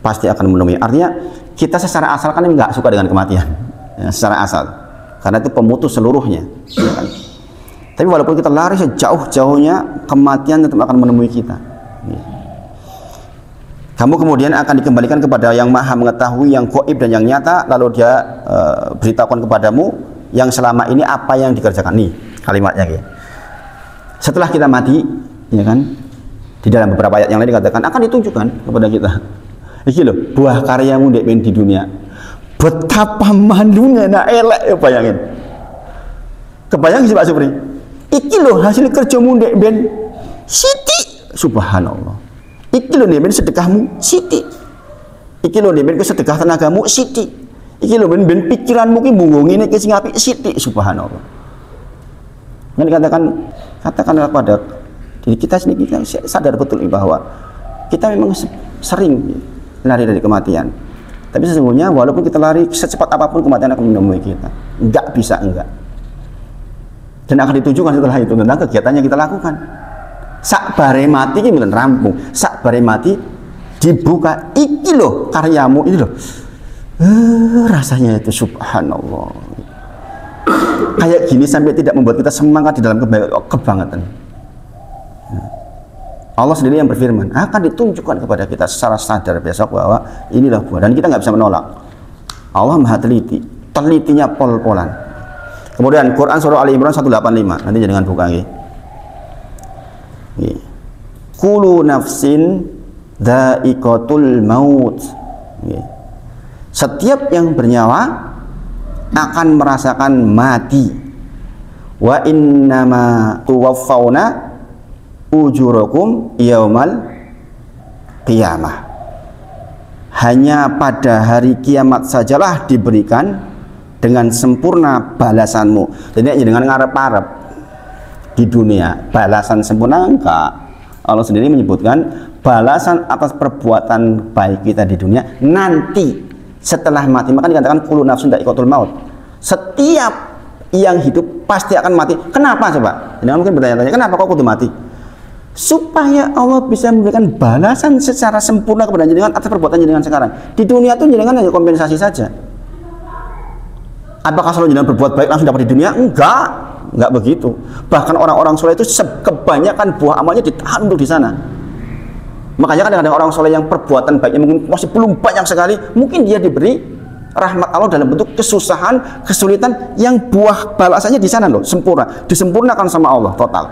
pasti akan menemui. Artinya kita secara asal kan nggak suka dengan kematian, secara asal, karena itu pemutus seluruhnya. Ya kan? Tapi walaupun kita lari sejauh-jauhnya, kematian tetap akan menemui kita. Kamu kemudian akan dikembalikan kepada yang maha mengetahui, yang gaib dan yang nyata, lalu dia beritahukan kepadamu yang selama ini apa yang dikerjakan. Nih kalimatnya gitu. Setelah kita mati, ya kan, di dalam beberapa ayat yang lain dikatakan akan ditunjukkan kepada kita. Iki loh, buah karyamu di dunia. Betapa malunya nak elek, ya bayangin. Kebayang sih Pak Supri? Iki loh hasil kerjamu dek ben siti. Subhanallah. Iki lho ben sedekahmu siti. Iki lho ben sedekah tenagamu siti. Iki lho ben pikiranmu ki mbunggung ngene ki sing apik siti. Subhanallah. Nanti katakanlah pada diri kita sendiri, kita sadar betul bahwa kita memang sering lari dari kematian. Tapi sesungguhnya walaupun kita lari secepat apapun, kematian akan menemui kita. Enggak bisa enggak. Dan akan ditunjukkan setelah itu tentang kegiatan yang kita lakukan. Sak bare mati ki mboten rampung. Sak bare mati dibuka, iki loh karyamu, ini loh. Rasanya itu subhanallah. Kayak gini sampai tidak membuat kita semangat di dalam kebangetan. Allah sendiri yang berfirman, akan ditunjukkan kepada kita secara sadar besok bahwa inilah buah, dan kita nggak bisa menolak. Allah maha teliti, telitinya pol-polan. Kemudian Quran surah Ali Imran 185, nanti jangan buka lagi. Kullu nafsin dha'iqatul maut. Setiap yang bernyawa akan merasakan mati. Wa innama tuwaffawna ujurakum yaumal qiyamah. Hanya pada hari kiamat sajalah diberikan dengan sempurna balasanmu. Jadi dengan ngarep-arep di dunia balasan sempurna enggak. Allah sendiri menyebutkan balasan atas perbuatan baik kita di dunia nanti setelah mati. Maka dikatakan kullu nafsin dha'iqatul maut. Setiap yang hidup pasti akan mati. Kenapa coba? Jangan mungkin bertanya-tanya, kenapa kok kudu mati? Supaya Allah bisa memberikan balasan secara sempurna kepada jenengan atas perbuatan jenengan sekarang. Di dunia itu jenengan hanya kompensasi saja. Apakah selalu jenengan berbuat baik langsung dapat di dunia? Enggak begitu. Bahkan orang-orang soleh itu kebanyakan buah amalnya ditahan untuk di sana. Makanya kadang-kadang orang soleh yang perbuatan baiknya mungkin masih belum banyak sekali, mungkin dia diberi rahmat Allah dalam bentuk kesusahan, kesulitan yang buah balasannya di sana loh, sempurna, disempurnakan sama Allah total.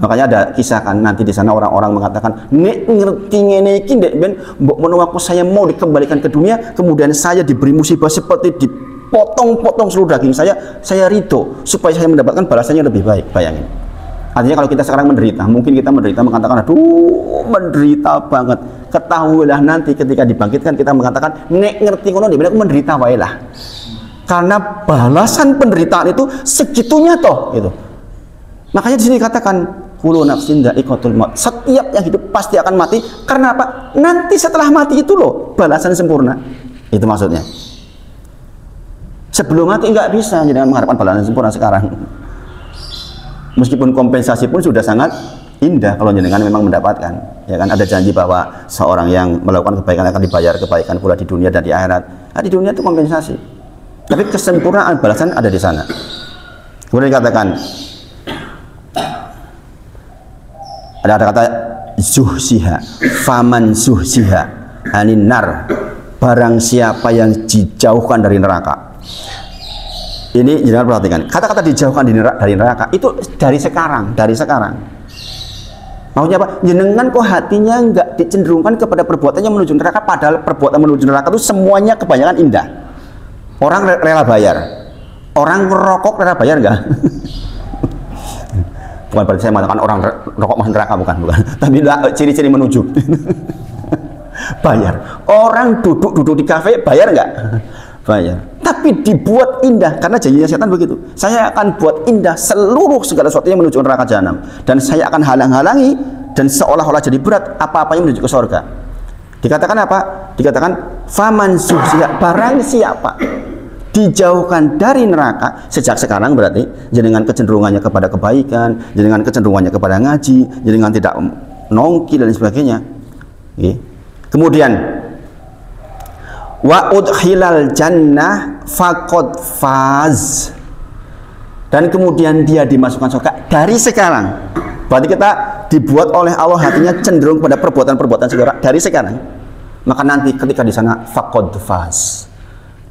Makanya ada kisah kan nanti di sana orang-orang mengatakan, nek ngerti ngene iki ndek ben mbok menawa saya mau dikembalikan ke dunia, kemudian saya diberi musibah seperti dipotong-potong seluruh daging saya ridho supaya saya mendapatkan balasannya lebih baik. Bayangin. Artinya kalau kita sekarang menderita, mungkin kita menderita mengatakan, aduh menderita banget. Ketahuilah nanti ketika dibangkitkan kita mengatakan, nek ngerti ngono ndek ben aku menderita wae lah. Karena balasan penderitaan itu segitunya toh gitu. Makanya di sini dikatakan kullu nafsin dha'iqatul maut. Setiap yang hidup pasti akan mati. Karena apa? Nanti setelah mati itu loh balasan sempurna. Itu maksudnya. Sebelum mati nggak bisa jangan mengharapkan balasan sempurna sekarang. Meskipun kompensasi pun sudah sangat indah kalau jenengan memang mendapatkan. Ya kan ada janji bahwa seorang yang melakukan kebaikan akan dibayar kebaikan pula di dunia dan di akhirat. Nah, di dunia itu kompensasi. Tapi kesempurnaan balasan ada di sana. Kemudian dikatakan ada kata zuhsiha, faman zuhsiha anin nar, barang siapa yang dijauhkan dari neraka. Ini jangan perhatikan, kata-kata dijauhkan dari neraka itu dari sekarang. Maksudnya apa? Jenengan kok hatinya nggak dicenderungkan kepada perbuatan yang menuju neraka, padahal perbuatan menuju neraka itu semuanya kebanyakan indah. Orang rela bayar, orang merokok rela bayar nggak? Bukan berarti saya mengatakan orang rokok masuk neraka, bukan. Tapi ciri-ciri menuju. Bayar. Orang duduk di kafe bayar nggak? Bayar. Tapi dibuat indah karena janjinya setan begitu. Saya akan buat indah seluruh segala sesuatu yang menuju neraka jahanam, dan saya akan halang-halangi dan seolah-olah jadi berat apa-apanya menuju ke surga. Dikatakan apa? Dikatakan faman zuhziha, barang siapa dijauhkan dari neraka sejak sekarang, berarti jenengan kecenderungannya kepada kebaikan, jenengan kecenderungannya kepada ngaji, jenengan tidak nongki dan sebagainya. Kemudian wa udkhilal jannah faqad faz, dan kemudian dia dimasukkan surga dari sekarang. Berarti kita dibuat oleh Allah hatinya cenderung pada perbuatan-perbuatan segera dari sekarang. Maka nanti ketika di sana faqad faz,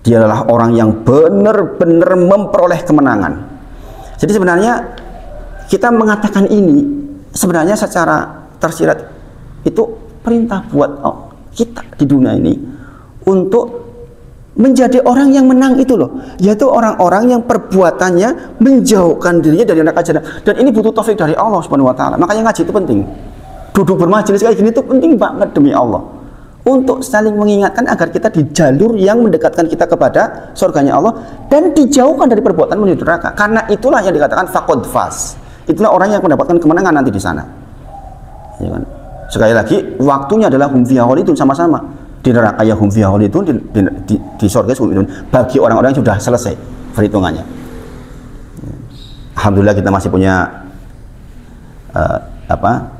dia adalah orang yang benar-benar memperoleh kemenangan. Jadi sebenarnya kita mengatakan ini sebenarnya secara tersirat itu perintah buat kita di dunia ini untuk menjadi orang yang menang itu loh, yaitu orang-orang yang perbuatannya menjauhkan dirinya dari neraka jahanam. Dan ini butuh taufik dari Allah Subhanahu wa taala. Makanya ngaji itu penting. Duduk bermajelis kayak gini itu penting banget demi Allah. Untuk saling mengingatkan agar kita di jalur yang mendekatkan kita kepada surganya Allah dan dijauhkan dari perbuatan menuju neraka. Karena itulah yang dikatakan faqad faz. Itulah orang yang mendapatkan kemenangan nanti di sana. Ya kan? Sekali lagi, waktunya adalah hum fiha khalidun, sama-sama. Di neraka ya hum fiha khalidun, di surga khalidun. Bagi orang-orang yang sudah selesai perhitungannya. Alhamdulillah kita masih punya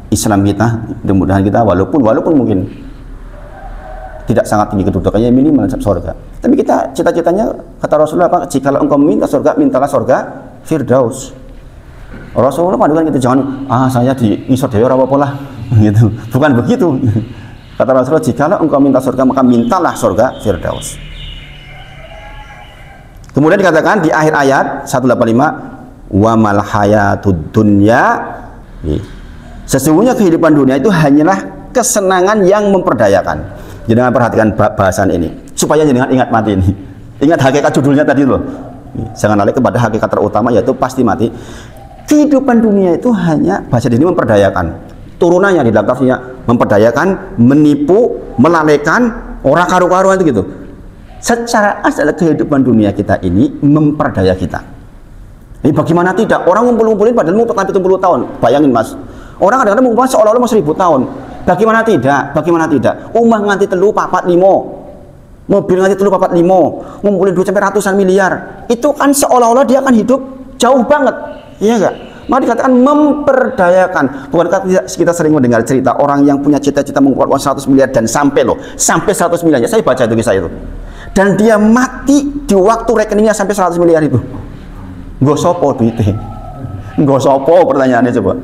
Islam kita. Mudah-mudahan kita walaupun mungkin tidak sangat tinggi kedudukannya, minimal surga. Tapi kita cita-citanya, kata Rasulullah apa? Jikalau engkau minta surga, mintalah surga Firdaus. Rasulullah pandukan kita, jangan saya di ngisor dewe ora apa-apa lah gitu. Bukan begitu. Kata Rasulullah, jikalau engkau minta surga, maka mintalah surga Firdaus. Kemudian dikatakan di akhir ayat 185, wa mal hayatud dunya, sesungguhnya kehidupan dunia itu hanyalah kesenangan yang memperdayakan. Jangan perhatikan bahasan ini supaya jangan ingat mati ini. Ingat hakikat judulnya tadi loh. Jangan lari kepada hakikat terutama, yaitu pasti mati. Kehidupan dunia itu hanya, bahasa ini memperdayakan. Turunannya di dalam tafsirnya memperdayakan, menipu, melalaikan, orang karu-karuan itu gitu. Secara asal kehidupan dunia kita ini memperdaya kita. Ini bagaimana tidak? Orang ngumpul-ngumpulin padahal mau 70 tahun. Bayangin Mas. Orang kadang-kadang mengumpul seolah-olah mau 1000 tahun. Bagaimana tidak? Bagaimana tidak? Umah nganti telu papat limo, mobil nganti telu papat limo, ngumpulin duit sampai ratusan miliar. Itu kan seolah-olah dia akan hidup jauh banget, iya enggak? Maka dikatakan memperdayakan. Bukankah kita sering mendengar cerita orang yang punya cita-cita mengumpulkan 100 miliar dan sampai 100 miliar. Saya baca itu kisah itu. Dan dia mati di waktu rekeningnya sampai 100 miliar itu. Nggo sopo duitnya? Nggo sopo, pertanyaannya coba.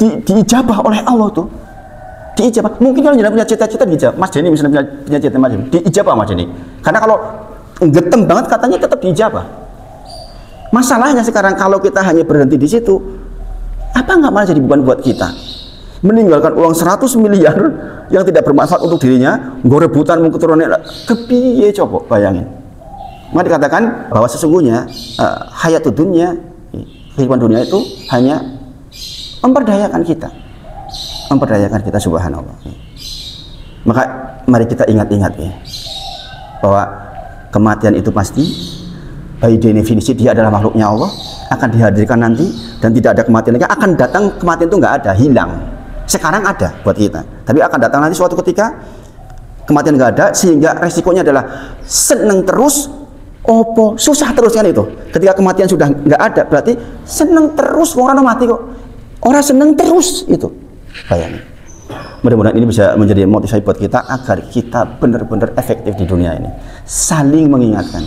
Diijabah oleh Allah tuh, diijabah. Mungkin kalau jangan punya cita-cita diijabah. Mas Denny misalnya punya cita-cita Mas Denny, diijabah Mas Denny. Karena kalau getem banget katanya tetap diijabah. Masalahnya sekarang kalau kita hanya berhenti di situ, apa nggak malah jadi beban buat kita? Meninggalkan uang 100 miliar yang tidak bermanfaat untuk dirinya, nggo rebutan mau keturunannya, kepiye coba bayangin. Maka dikatakan bahwa sesungguhnya hayatud dunya, kehidupan dunia itu hanya memperdayakan kita, subhanallah. Maka mari kita ingat-ingat ya, bahwa kematian itu pasti, by definisi dia adalah makhluknya Allah, akan dihadirkan nanti, dan tidak ada kematian lagi, akan datang. Kematian itu nggak ada, hilang. Sekarang ada buat kita, tapi akan datang nanti suatu ketika kematian nggak ada, sehingga resikonya adalah seneng terus, opo susah terus kan itu. Ketika kematian sudah nggak ada, berarti seneng terus, orang mati kok. Orang seneng terus itu, bayangin. Mudah-mudahan ini bisa menjadi motivasi buat kita agar kita benar-benar efektif di dunia ini. Saling mengingatkan.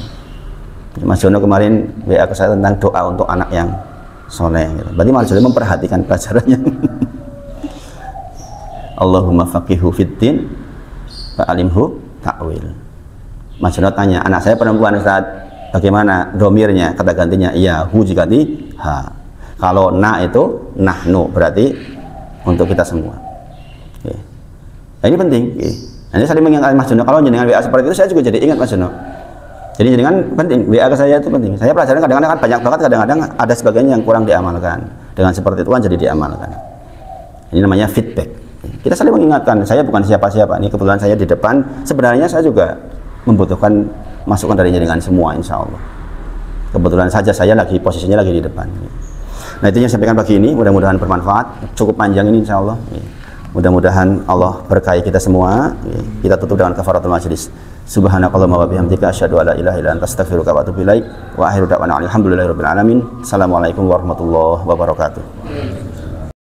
Mas Jono kemarin WA ke saya tentang doa untuk anak yang soleh. Gitu. Berarti Mas Jono memperhatikan pelajarannya. Allahumma faqihu fiddin wa alimhu ta'wil. Mas Jono tanya, anak saya perempuan Ustaz, bagaimana domirnya? Kata gantinya iya, hu diganti ha. Kalau na itu nahnu, berarti untuk kita semua. Oke. Nah, ini penting. Oke. Nanti saling mengingatkan Mas Jono. Kalau jenengan WA seperti itu, saya juga jadi ingat Mas Jono. Jadi jenengan penting, WA ke saya itu penting. Saya pelajaran kadang-kadang kan banyak banget, kadang-kadang ada sebagian yang kurang diamalkan. Dengan seperti itu kan jadi diamalkan. Ini namanya feedback. Kita saling mengingatkan. Saya bukan siapa-siapa. Ini kebetulan saya di depan. Sebenarnya saya juga membutuhkan masukan dari jenengan semua, insya Allah. Kebetulan saja saya lagi posisinya lagi di depan. Nah, itu yang saya sampaikan pagi ini, mudah-mudahan bermanfaat. Cukup panjang ini insya Allah. Mudah-mudahan Allah berkahi kita semua. Kita tutup dengan kafaratul majlis. Subhanakallahumma wa bihamdika asyhadu an la ilaha illa anta astaghfiruka wa atubu ilaik. Wa akhiru da'wana alhamdulillahirabbil alamin. Assalamualaikum warahmatullahi wabarakatuh.